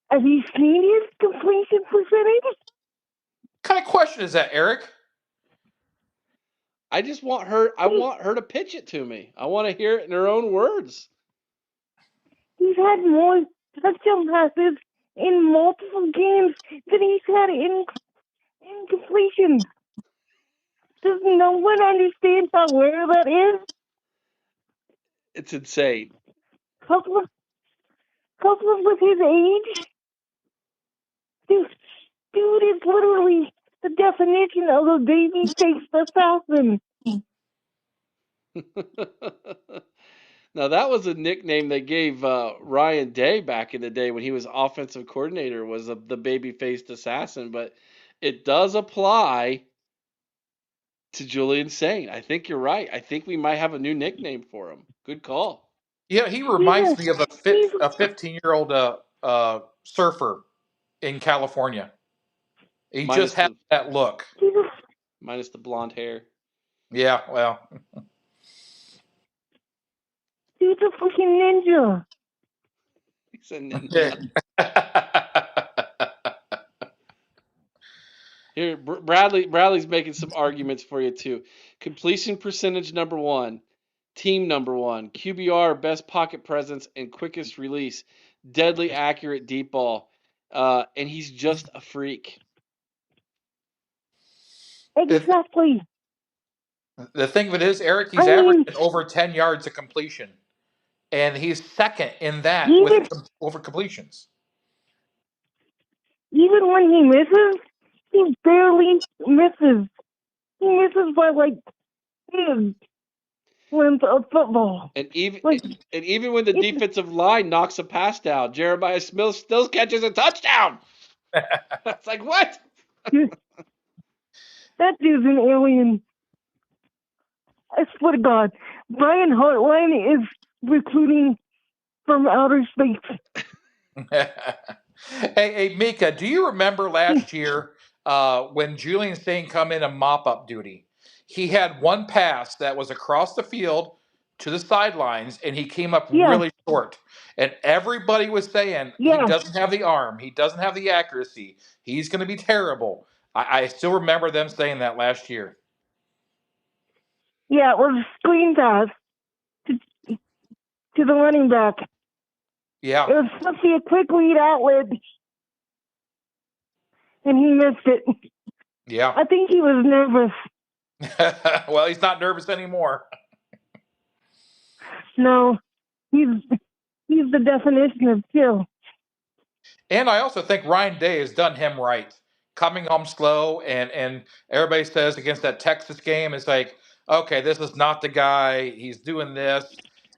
Have you seen his completion percentage? kind of question is that, Eric? I just want her. I want her to pitch it to me. I want to hear it in her own words. He's had more touchdown passes in multiple games than he's had in incompletions. Does no one understand how rare that is? It's insane. Coupled, coupled with his age, dude, dude is literally the definition of a baby-faced assassin. Now that was a nickname they gave Ryan Day back in the day when he was offensive coordinator, was the baby-faced assassin. But it does apply to Julian Saint. I think you're right. I think we might have a new nickname for him. Good call. Yeah, he He's reminds a me of he's a 15-year-old surfer in California. He Minus just has the that look. he's a minus the blonde hair. Yeah, well, he's a freaking ninja. He's a ninja. Here, Bradley's making some arguments for you too. Completion percentage number one, team number one, QBR best pocket presence and quickest release, deadly accurate deep ball, and he's just a freak. Exactly. the thing of it is, Eric, I he's mean, averaging over 10 yards of completion, and he's second in that with even over completions. even when he misses, he barely misses. He misses by like his length of football. And even Like and even when the it's defensive line knocks a pass down, Jeremiah Smith still catches a touchdown. It's like what? that dude's an alien. I swear to God, Brian Hartline is recruiting from outer space. Hey, Mika, do you remember last year when Julian Saint come in a mop-up duty? He had one pass that was across the field to the sidelines, and he came up Yeah, really short. And everybody was saying he yeah, doesn't have the arm, he doesn't have the accuracy, he's going to be terrible. I still remember them saying that last year. yeah. It was a screen pass to, to the running back. Yeah, It was supposed to be a quick lead outlet, and he missed it. yeah. I think he was nervous. Well, he's not nervous anymore. No, he's he's the definition of chill. And I also think Ryan Day has done him right. Coming home slow, and everybody says against that Texas game, it's like, okay, this is not the guy. He's doing this,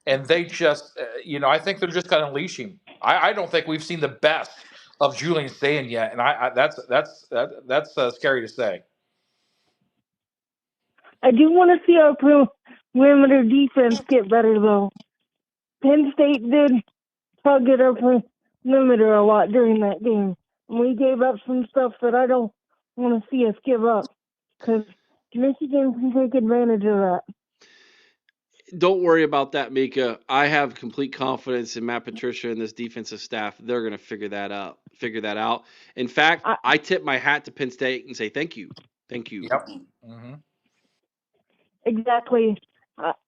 and they just, I think they're just going to unleash him. I don't think we've seen the best of Julian Sand yet, and that's scary to say. I do want to see our perimeter defense get better, though. Penn State did target our perimeter a lot during that game. And we gave up some stuff that I don't want to see us give up. Because Michigan can take advantage of that. Don't worry about that, Mika. I have complete confidence in Matt Patricia and this defensive staff. They're going to figure that out. In fact, I, I tip my hat to Penn State and say thank you. Thank you. Yep. Hmm. exactly.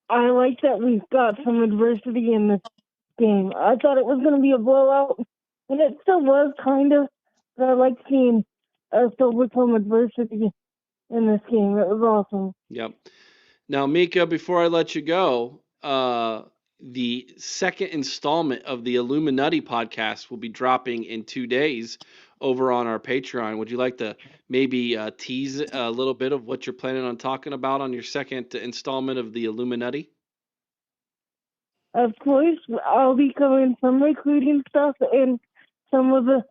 I like that we've got some adversity in this game. I thought it was going to be a blowout, and it still was, kind of. But I like seeing us overcome adversity in this game. It was awesome. Yep. Now, Mika, before I let you go, the second installment of the Illuminati podcast will be dropping in 2 days over on our Patreon. Would you like to maybe tease a little bit of what you're planning on talking about on your second installment of the Illuminati? Of course, I'll be covering some recruiting stuff and some of the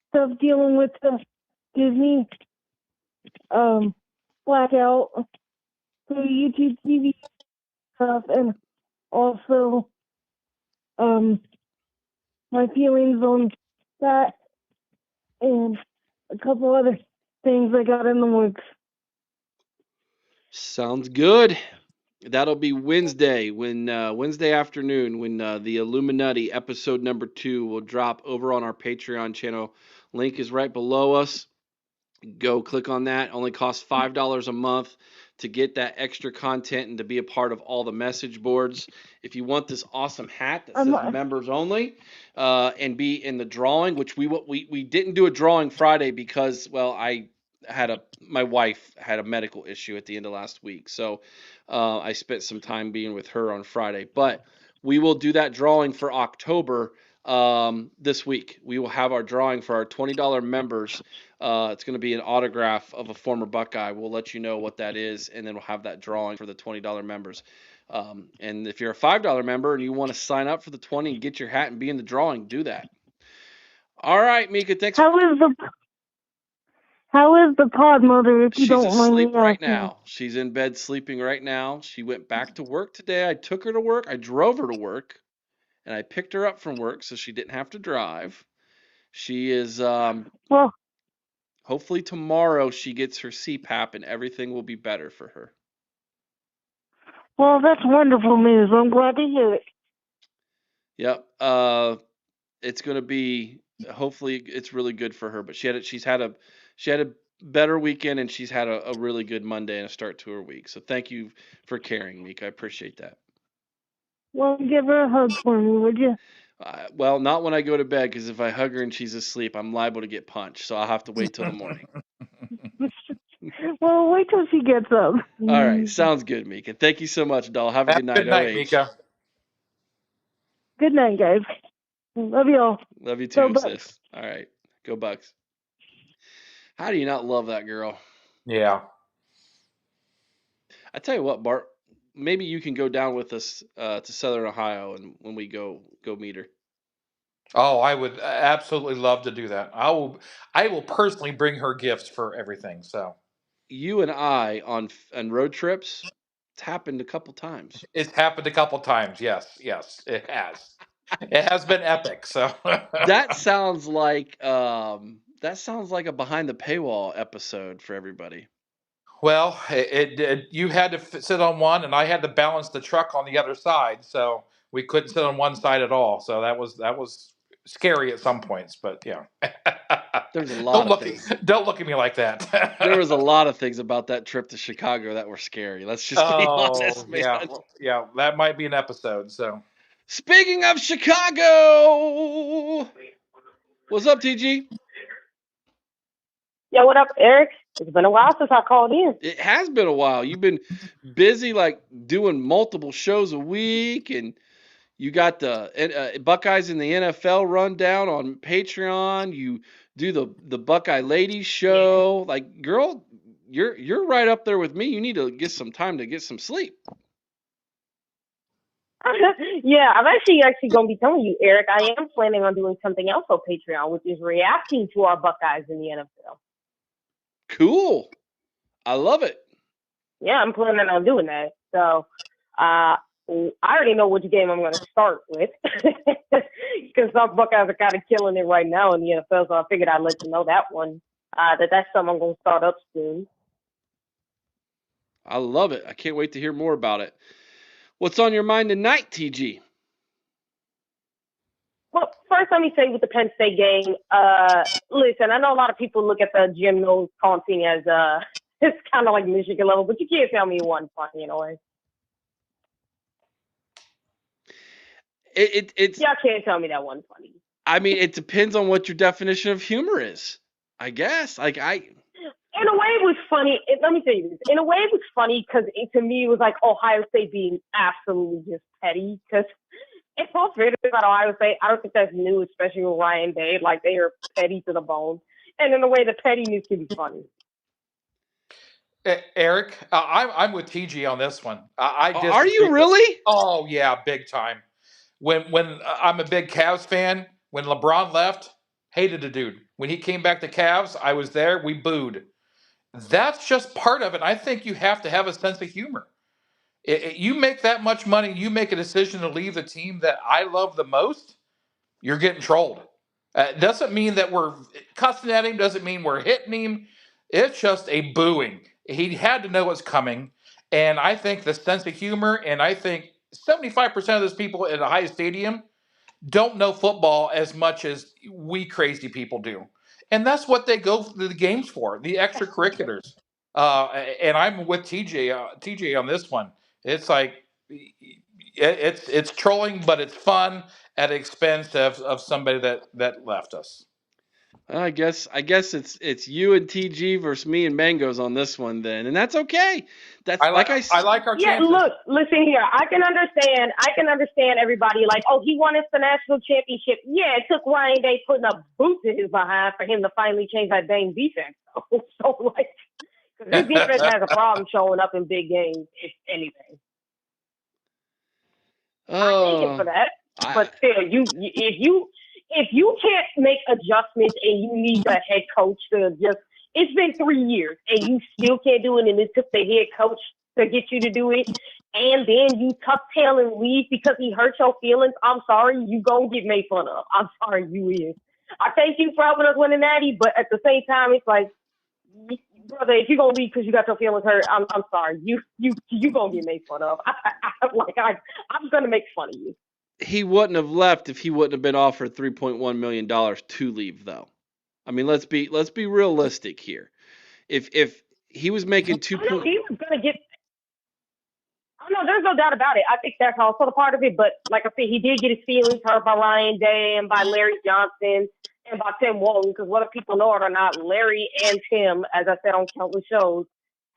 stuff dealing with the Disney blackout for YouTube TV stuff, and also my feelings on that, and a couple other things I got in the works. Sounds good. That'll be Wednesday Wednesday afternoon when the Illuminati episode number 2 will drop over on our Patreon channel. Link is right below us. Go click on that. Only costs $5 a month to get that extra content and to be a part of all the message boards. If you want this awesome hat that I'm says members only, and be in the drawing, which we didn't do a drawing Friday because, well, my wife had a medical issue at the end of last week, so I spent some time being with her on Friday. But we will do that drawing for October this week. We will have our drawing for our $20 members. It's going to be an autograph of a former Buckeye. We'll let you know what that is, and then we'll have that drawing for the $20 members. And if you're a $5 member and you want to sign up for the 20 and get your hat and be in the drawing, do that. All right, Mika, thanks. How is the pod mother, if you She's don't mind me asleep right asking? now. She's in bed sleeping right now. She went back to work today. I took her to work. I drove her to work, and I picked her up from work so she didn't have to drive. She is Well, hopefully tomorrow she gets her CPAP and everything will be better for her. well, that's wonderful news. I'm glad to hear it. Yep. It's gonna be hopefully it's really good for her. But she's had a better weekend and she's had a really good Monday and a start to her week. So thank you for caring, Meek. I appreciate that. Well, give her a hug for me, would you? Well, not when I go to bed because if I hug her and she's asleep, I'm liable to get punched. So I'll have to wait till the morning. Well, wait till she gets up. All right, sounds good, Meek. And thank you so much, doll. Have a good night. Good night, OH. Mika. Good night, guys. Love y'all. Love you Go too, Bucks. sis. All right, go Bucks. How do you not love that girl? Yeah. I tell you what, Bart. Maybe you can go down with us to Southern Ohio, and when we go meet her. Oh, I would absolutely love to do that. I will personally bring her gifts for everything. So You and I on road trips. It's happened a couple times. it's happened a couple times. Yes, yes, it has. It has been epic. So That sounds like a behind the paywall episode for everybody. well, you had to sit on one, and I had to balance the truck on the other side. So we couldn't sit on one side at all. So that was scary at some points. But yeah, There's a lot don't of look things. don't look at me like that. There was a lot of things about that trip to Chicago that were scary. Let's just be honest, Oh man. yeah, yeah. That might be an episode. So Speaking of Chicago, what's up, TG? Yo, what up, Eric? It's been a while since I called in. It has been a while. You've been busy, like doing multiple shows a week, and you got the Buckeyes in the NFL rundown on Patreon. You do the Buckeye Ladies show. Like, girl, you're right up there with me. You need to get some time to get some sleep. Yeah, I'm actually going to be telling you, Eric. I am planning on doing something else on Patreon, which is reacting to our Buckeyes in the NFL. Cool. I love it. Yeah, I'm planning on doing that. So, I already know which game I'm going to start with because our Buckeyes are kind of killing it right now in the NFL. So I figured I'd let you know that one. That's something I'm going to start up soon. I love it. I can't wait to hear more about it. What's on your mind tonight, TG? Well, first, let me say with the Penn State game, listen, I know a lot of people look at the Jim Knowles taunting as it's kind of like Michigan level, but you can't tell me it wasn't funny in a way. It's Y'all can't tell me that wasn't funny. I mean, it depends on what your definition of humor is. I guess. In a way, it was funny. Let me tell you this. In a way, it was funny because to me, it was like Ohio State being absolutely just petty. Because it's all fair about Ohio State. I don't think that's new, especially with Ryan Day. Like, they are petty to the bone. And in a way, the pettiness can be funny. Eric, I'm with TG on this one. I disagree. Are you really? Oh yeah, big time. When I'm a big Cavs fan. When LeBron left, hated the dude. When he came back to Cavs, I was there. We booed. That's just part of it. I think you have to have a sense of humor. You make that much money, you make a decision to leave the team that I love the most, you're getting trolled. Doesn't mean that we're cussing at him, doesn't mean we're hitting him. It's just a booing. He had to know what's coming. And I think the sense of humor, and I think 75% of those people at the highest stadium don't know football as much as we crazy people do. And that's what they go to the games for, the extracurriculars. And I'm with TJ on this one. It's like it's trolling, but it's fun at the expense of somebody that left us. I guess it's you and TG versus me and Mangoes on this one then, and that's okay. That's I like our yeah. chances. Look, listen here. I can understand everybody like, oh, he won us the national championship. Yeah, it took Ryan Day putting a boot to his behind for him to finally change that dang defense. So like, because his defense has a problem showing up in big games, if anything. I take it for Oh, that. I But still, if you can't make adjustments and you need the head coach to just, it's been 3 years and you still can't do it, and it took the head coach to get you to do it, and then you tuck tail and leave because he hurt your feelings. I'm sorry, you gonna get made fun of. I'm sorry, you is. I thank you for helping us win the natty, but at the same time, it's like, brother, if you're gonna leave because you got your feelings hurt, I'm sorry, you gonna get made fun of. I'm gonna make fun of you. he wouldn't have left if he wouldn't have been offered $3.1 million to leave, though. I mean, let's be realistic here. If he was making two I know point, he was gonna get. Oh no, there's no doubt about it. I think that's also the part of it. But like I said, he did get his feelings hurt by Ryan Day and by Larry Johnson and by Tim Walton. Because whether people know it or not, Larry and Tim, as I said on countless shows,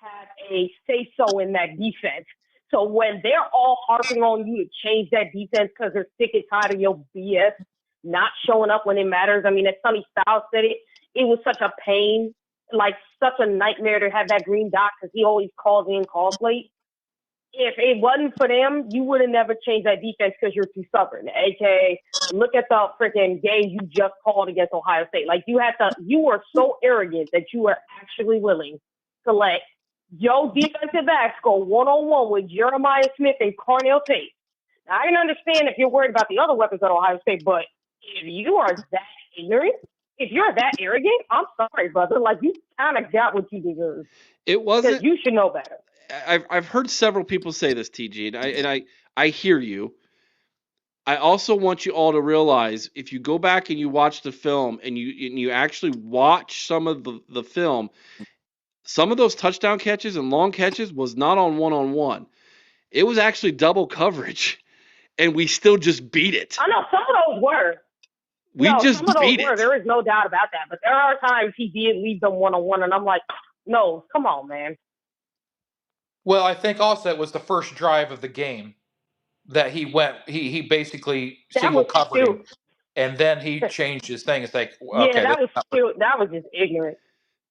have a say so in that defense. So when they're all harping on you to change that defense because they're sick and tired of your BS not showing up when it matters. I mean, as Sonny Styles said it was such a pain, like such a nightmare to have that green dot because he always calls in calls late. If it wasn't for them, you would have never changed that defense because you're too stubborn. AKA, look at the freaking game you just called against Ohio State. Like you were so arrogant that you were actually willing to let your defensive backs go one on one with Jeremiah Smith and Cornell Tate. Now, I can understand if you're worried about the other weapons at Ohio State, but if you are that ignorant, if you're that arrogant, I'm sorry, brother. Like you kind of got what you deserve it because wasn't. you should know better. I've heard several people say this, TG, and I hear you. I also want you all to realize if you go back and you watch the film and you actually watch some of the film, some of those touchdown catches and long catches was not on one. It was actually double coverage, and we still just beat it. I know some of those were. We No, some just of those beat were. it. There is no doubt about that. But there are times he did leave them one on one, and I'm like, no, come on, man. Well, I think also it was the first drive of the game that he basically That single was covered him, still, and then he changed his thing. It's like, yeah, okay, this is not that was just ignorant.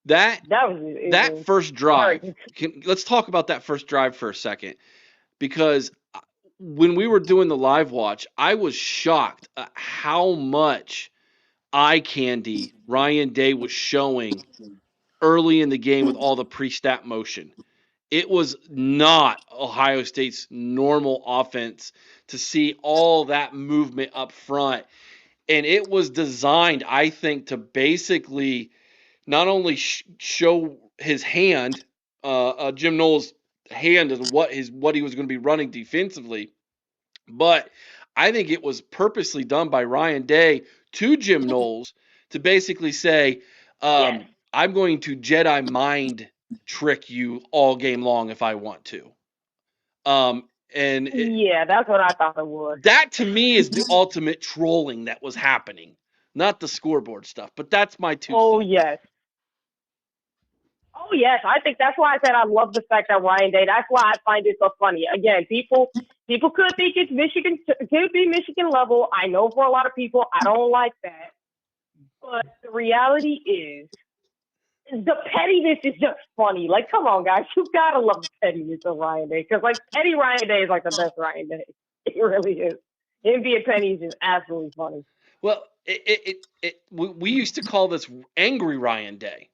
That That was just that ignorant. first drive. Arrogant. Let's talk about that first drive for a second because when we were doing the live watch, I was shocked at how much eye candy Ryan Day was showing early in the game with all the pre-snap motion. It was not Ohio State's normal offense to see all that movement up front. And it was designed, I think, to basically not only show his hand, Jim Knowles' hand, and what he was going to be running defensively, but I think it was purposely done by Ryan Day to Jim Knowles to basically say, Yes. I'm going to Jedi mind trick you all game long if I want to. And Yeah, that's what I thought it was. that to me is the ultimate trolling that was happening, not the scoreboard stuff. But that's my two Oh, cents. yes. Oh, yes. I think that's why I said I love the fact that Ryan Day, that's why I find it so funny. Again, people could think it's Michigan, it could be Michigan level. I know for a lot of people, I don't like that. But the reality is, the pettiness is just funny. Like, come on, guys, you gotta love the pettiness of Ryan Day because, like, petty Ryan Day is like the best Ryan Day. It really is. Him being petty is just absolutely funny. Well, we used to call this angry Ryan Day.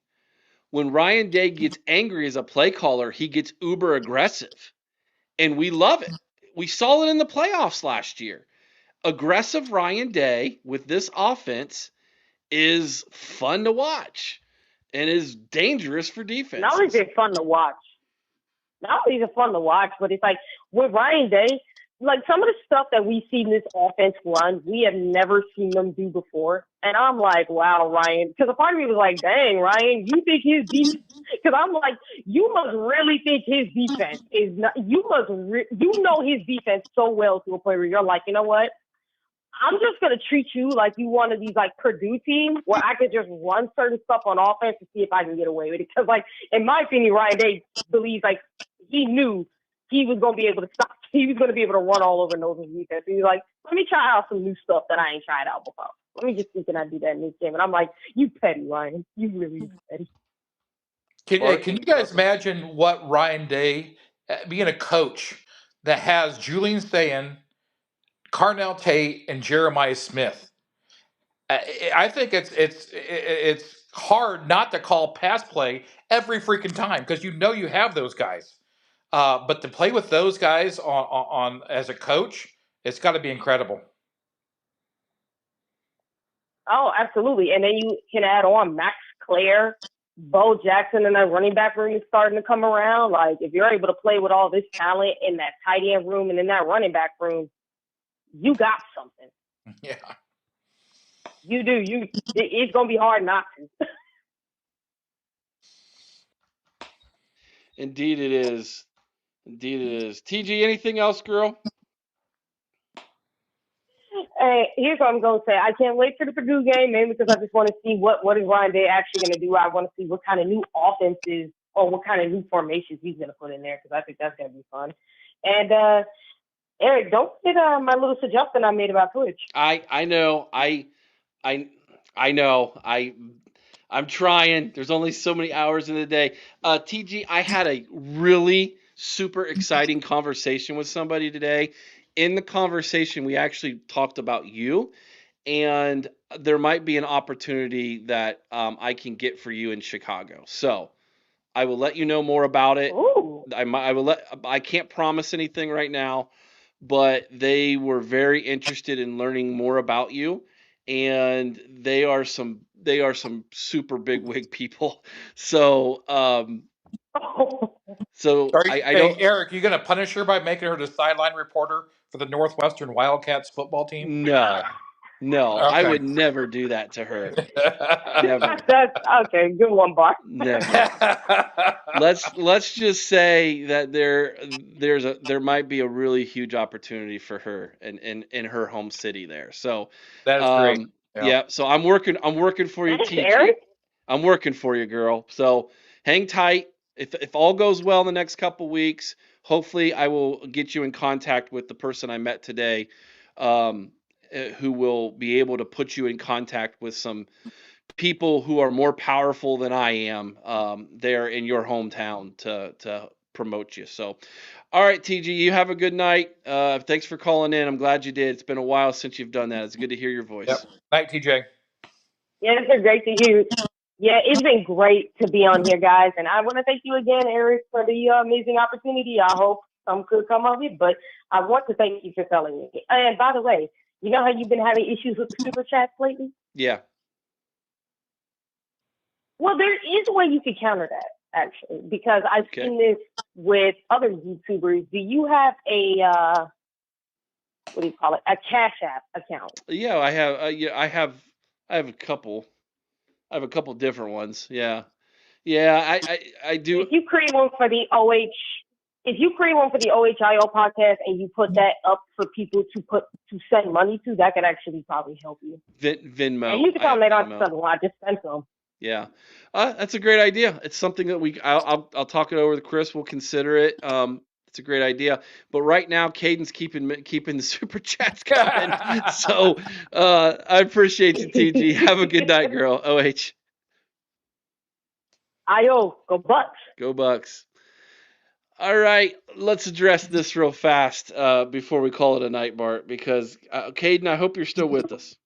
When Ryan Day gets angry as a play caller, he gets uber aggressive, and we love it. We saw it in the playoffs last year. Aggressive Ryan Day with this offense is fun to watch and is dangerous for Not only is defenses. it fun to watch, not only is it fun to watch, but it's like with Ryan Day, like some of the stuff that we see this offense run, we have never seen them do before. And I'm like, wow, Ryan. Because a part of me was like, dang, Ryan, you think his defense? Because I'm like, you must really think his defense is not. You know his defense so well to a point where you're like, you know what? I'm just gonna treat you like you one of these like Purdue teams where I could just run certain stuff on offense to see if I can get away with it. Because like in my opinion, Ryan Day believes like he knew he was gonna be able to stop. He was gonna be able to run all over Nova's defense. He's like, let me try out some new stuff that I ain't tried out before. Let me just see can I do that in this game. And I'm like, you petty, Ryan. You really petty. Can you guys imagine what Ryan Day, being a coach that has Julian Sayin Carnell Tate and Jeremiah Smith. I think it's hard not to call pass play every freaking time because you have those guys. But to play with those guys on as a coach, it's got to be incredible. Oh, absolutely. And then you can add on Max Clare, Bo Jackson, and that running back room is starting to come around. Like, if you're able to play with all this talent in that tight end room and in that running back room, you got something. Yeah. You do. It's going to be hard not to. Indeed it is. Indeed it is. TG, anything else, girl? Hey, here's what I'm going to say. I can't wait for the Purdue game, mainly because I just want to see what is Ryan Day actually going to do. I want to see what kind of new offenses or what kind of new formations he's going to put in there because I think that's going to be fun. And Eric, don't forget my little suggestion I made about Twitch. I know. I know. I'm trying. There's only so many hours in the day. TG, I had a really super exciting conversation with somebody today. In the conversation, we actually talked about you, and there might be an opportunity that I can get for you in Chicago. So I will let you know more about it. Ooh. I can't promise anything right now, but they were very interested in learning more about you, and they are some super big wig people. So I Hey, don't. Eric, you going to punish her by making her the sideline reporter for the Northwestern Wildcats football team? No, I Okay. would never do that to her. Never. That's okay. Good one, Bart. Never. Let's just say that there might be a really huge opportunity for her in her home city there. So That is great. Yeah. yeah, so I'm working for you, Thanks, TG. Eric. I'm working for you, girl. So hang tight. If all goes well in the next couple weeks, hopefully I will get you in contact with the person I met today, who will be able to put you in contact with some people who are more powerful than I am, there in your hometown to promote you. So, all right, TG, you have a good night. Thanks for calling in. I'm glad you did. It's been a while since you've done that. It's good to hear your Yep. voice. Night, TJ. Yeah, it's been great to hear. Yeah, it's been great to be on here, guys. And I want to thank you again, Eric, for the amazing opportunity. I hope some could come of it, but I want to thank you for telling me. And by the way, you know how you've been having issues with the super chats lately? Yeah. Well, there is a way you could counter that, actually, because I've seen this with other YouTubers. Do you have a what do you call it? A Cash App account? Yeah, I have. Yeah, I have a couple. I have a couple different ones. Yeah. Yeah, I do. If you create one for the if you create one for the OHIO podcast and you put that up for people to send money to, that could actually probably help you. Venmo. And you can tell them they don't Venmo. have to send a lot, just send some. Yeah, that's a great idea. It's something that I'll talk it over with Chris. We'll consider it. It's a great idea. But right now, Caden's keeping the super chats coming. So I appreciate you, TG. Have a good night, girl. OH. IO, go Bucks. Go Bucks. All right, let's address this real fast before we call it a night, Bart. Because Caden, I hope you're still with us.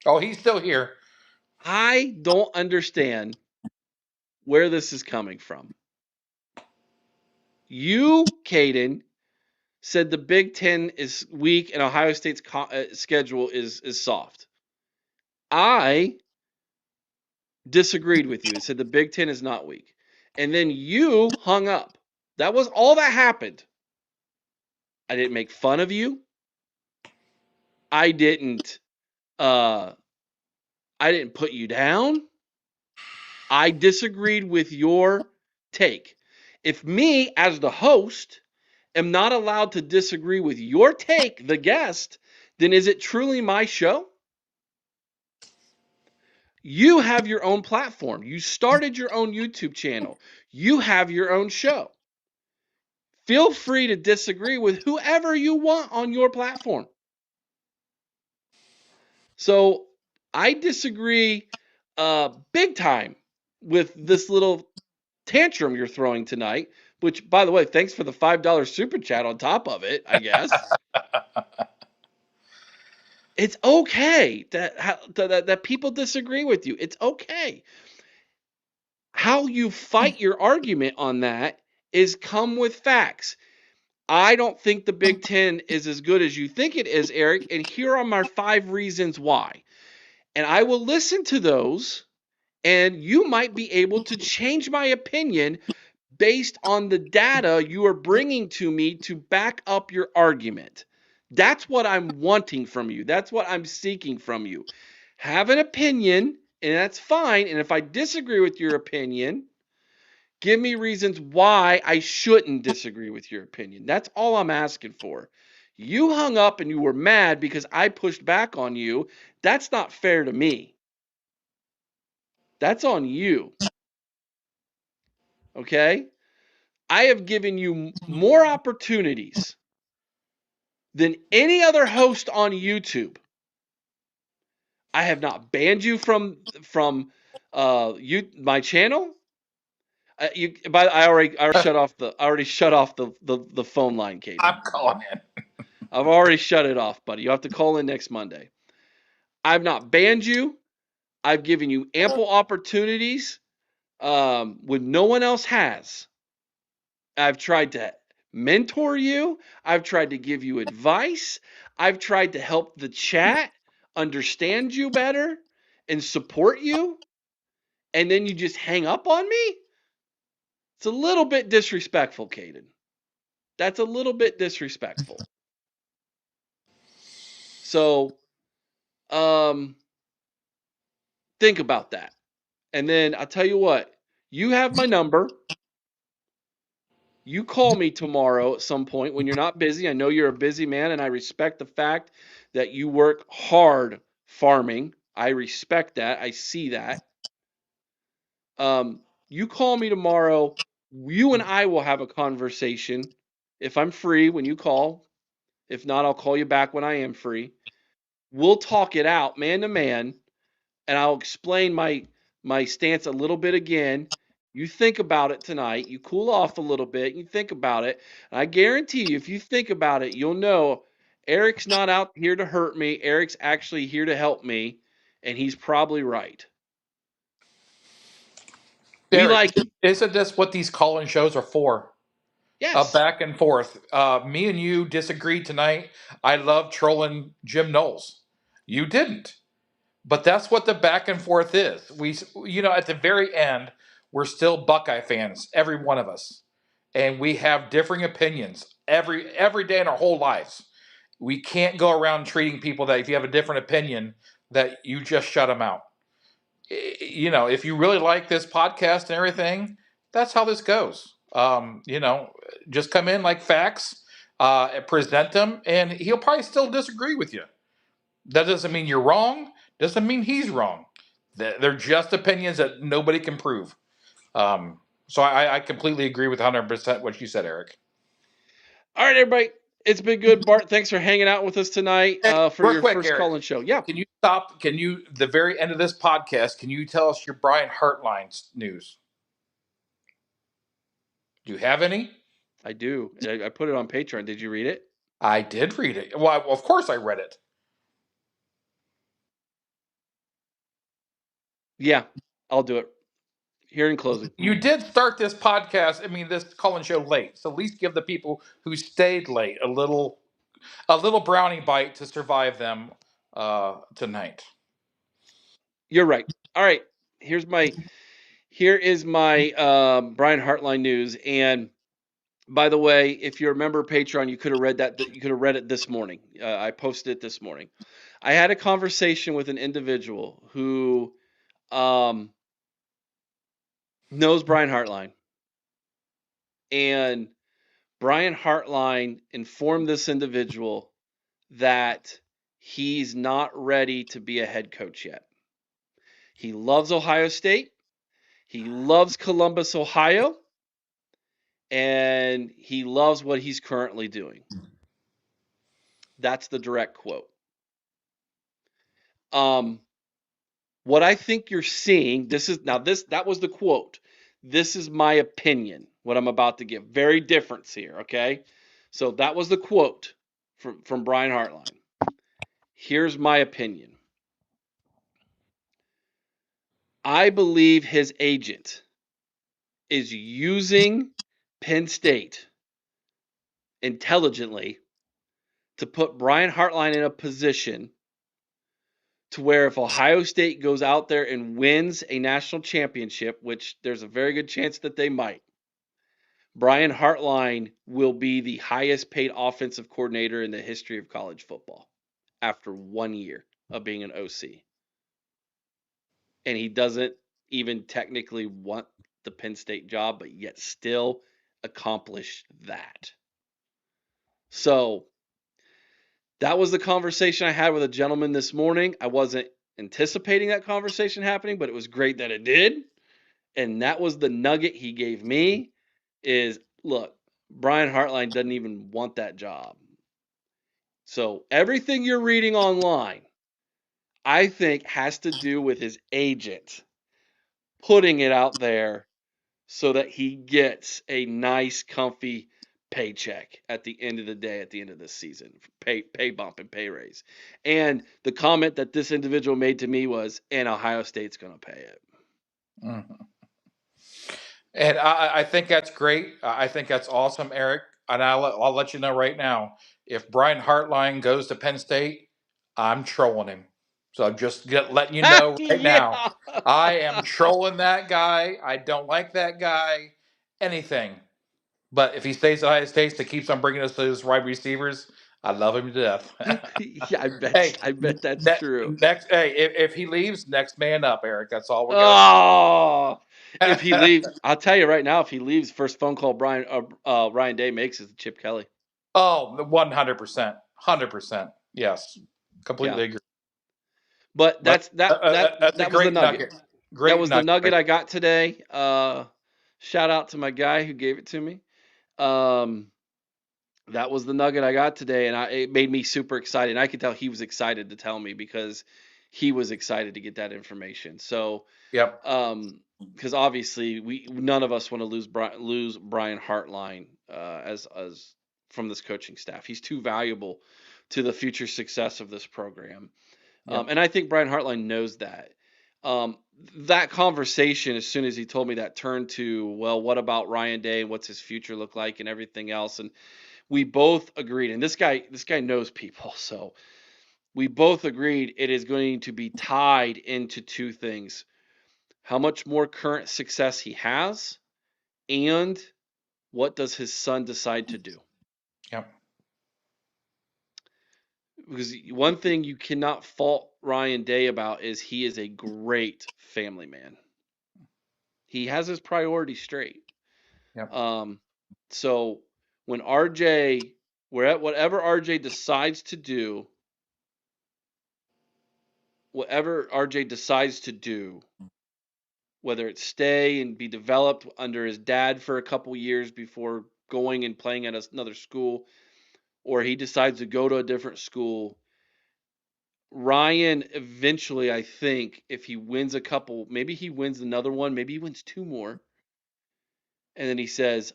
Oh, he's still here. I don't understand where this is coming from. You, Caden, said the Big Ten is weak and Ohio State's schedule is soft. I disagreed with you and said the Big Ten is not weak. And then you hung up. That was all that happened. I didn't make fun of you. I didn't put you down. I disagreed with your take. If me, as the host, am not allowed to disagree with your take, the guest, then is it truly my show? You have your own platform. You started your own YouTube channel. You have your own show. Feel free to disagree with whoever you want on your platform. So I disagree big time with this little tantrum you're throwing tonight, which, by the way, thanks for the $5 super chat on top of it, I guess. It's okay that people disagree with you. It's okay. How you fight your argument on that is come with facts. I don't think the Big Ten is as good as you think it is, Eric, and here are my 5 reasons why. And I will listen to those, and you might be able to change my opinion based on the data you are bringing to me to back up your argument. That's what I'm wanting from you. That's what I'm seeking from you. Have an opinion, and that's fine. And if I disagree with your opinion, give me reasons why I shouldn't disagree with your opinion. That's all I'm asking for. You hung up and you were mad because I pushed back on you. That's not fair to me. That's on you. Okay? I have given you more opportunities than any other host on YouTube. I have not banned you from my channel. I already shut off the phone line, Caden. I'm calling in. I've already shut it off, buddy. You have to call in next Monday. I've not banned you. I've given you ample opportunities when no one else has. I've tried to mentor you. I've tried to give you advice. I've tried to help the chat understand you better and support you. And then you just hang up on me? It's a little bit disrespectful, Caden. That's a little bit disrespectful. So, think about that. And then I'll tell you what, you have my number. You call me tomorrow at some point when you're not busy. I know you're a busy man, and I respect the fact that you work hard farming. I respect that. I see that. You call me tomorrow. You and I will have a conversation if I'm free when you call. If not, I'll call you back when I am free. We'll talk it out man to man, and I'll explain my stance a little bit again. You think about it tonight. You cool off a little bit. You think about it. And I guarantee you, if you think about it, you'll know Eric's not out here to hurt me. Eric's actually here to help me, and he's probably right. We Derek, like him. isn't this what these call-in shows are for? Yes. Back and forth. Me and you disagreed tonight. I love trolling Jim Knowles. You didn't. But that's what the back and forth is. At the very end, we're still Buckeye fans, every one of us, and we have differing opinions every day in our whole lives. We can't go around treating people that if you have a different opinion, that you just shut them out. If you really like this podcast and everything, that's how this goes. Just come in like facts, present them, and he'll probably still disagree with you. That doesn't mean you're wrong. Doesn't mean he's wrong. They're just opinions that nobody can prove. So I completely agree with 100% what you said, Eric. All right, everybody. It's been good, Bart. Thanks for hanging out with us tonight Hey, for real your quick, first Eric, call-in show. Yeah, can you stop? Can you, the very end of this podcast, can you tell us your Brian Hartline news? Do you have any? I do. I put it on Patreon. Did you read it? I did read it. Well, of course I read it. Yeah, I'll do it. Here in closing. You did start this podcast, this call-in show late. So at least give the people who stayed late a little brownie bite to survive them tonight. You're right. All right. Here is my Brian Hartline news. And by the way, if you remember Patreon, you could have read that. You could have read it this morning. I posted it this morning. I had a conversation with an individual who knows Brian Hartline, and Brian Hartline informed this individual that he's not ready to be a head coach yet. He loves Ohio State. He loves Columbus, Ohio, and he loves what he's currently doing. That's the direct quote. What I think you're seeing, that was the quote. This is my opinion, what I'm about to give. Very difference here, okay? So that was the quote from Brian Hartline. Here's my opinion. I believe his agent is using Penn State intelligently to put Brian Hartline in a position to where if Ohio State goes out there and wins a national championship, which there's a very good chance that they might, Brian Hartline will be the highest paid offensive coordinator in the history of college football after 1 year of being an OC. And he doesn't even technically want the Penn State job, but yet still accomplish that. So that was the conversation I had with a gentleman this morning. I wasn't anticipating that conversation happening, but it was great that it did. And that was the nugget he gave me is, look, Brian Hartline doesn't even want that job. So everything you're reading online, I think has to do with his agent putting it out there so that he gets a nice, comfy paycheck at the end of the day, at the end of the season, pay bump and pay raise. And the comment that this individual made to me was, and Ohio State's going to pay it. Mm-hmm. And I think that's great. I think that's awesome, Eric. And I'll let you know right now, if Brian Hartline goes to Penn State, I'm trolling him. So I'm just letting you know right now, Yeah. I am trolling that guy. I don't like that guy. Anything. But if he stays at Ohio State to keeps on bringing us those wide receivers, I love him to death. Yeah, Hey, I bet that's true. next. Hey, if he leaves, next man up, Eric. That's all we got Oh, if he to leaves, I'll tell you right now, if he leaves, first phone call Ryan Day makes is Chip Kelly. Oh, 100%. 100%. Yes. Yeah. Completely agree. But But that's that's a that was the great nugget. nugget. That Great was the nugget. nugget Right? I got today. Shout out to my guy who gave it to me. Um, that was the nugget I got today, and it made me super excited. And I could tell he was excited to tell me because he was excited to get that information. So, Yep. because obviously none of us want to lose Brian Hartline as from this coaching staff. He's too valuable to the future success of this program. Yep. And I think Brian Hartline knows that. Um, that conversation, as soon as he told me that, turned to, well, what about Ryan Day and what's his future look like and everything else? And we both agreed, and this guy knows people, so we both agreed it is going to be tied into two things: how much more current success he has, and what does his son decide to do? Yep. Because one thing you cannot fault Ryan Day about is he is a great family man. He has his priorities straight. Yep. So when RJ, whatever RJ decides to do, whatever RJ decides to do, whether it's stay and be developed under his dad for a couple years before going and playing at another school, or he decides to go to a different school, Ryan eventually, I think, if he wins a couple, maybe he wins another one, maybe he wins two more, and then he says,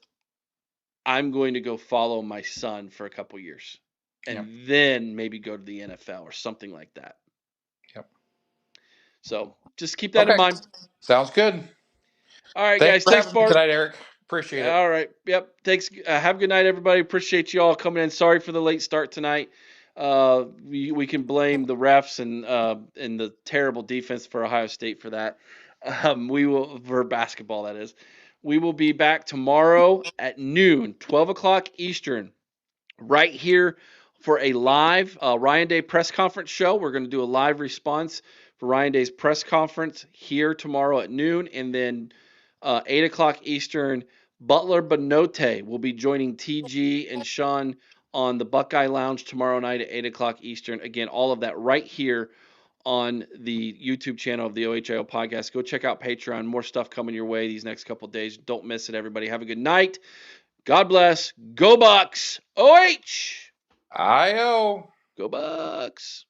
I'm going to go follow my son for a couple years Yep. and then maybe go to the NFL or something like that. Yep. So just keep that in Okay. mind. Sounds good. All right, Thanks guys. for Thanks, having me Bart. tonight, Eric. Appreciate it. All right. Yep. Thanks. Have a good night, everybody. Appreciate you all coming in. Sorry for the late start tonight. We can blame the refs and the terrible defense for Ohio State for that. We will for basketball, that is. We will be back tomorrow at noon, 12 o'clock Eastern, right here for a live Ryan Day press conference show. We're going to do a live response for Ryan Day's press conference here tomorrow at noon, and then 8 o'clock Eastern, Butler Benote will be joining TG and Sean on the Buckeye Lounge tomorrow night at 8 o'clock Eastern. Again, all of that right here on the YouTube channel of the OHIO podcast. Go check out Patreon. More stuff coming your way these next couple days. Don't miss it, everybody. Have a good night. God bless. Go Bucks. OH. IO. Go Bucks.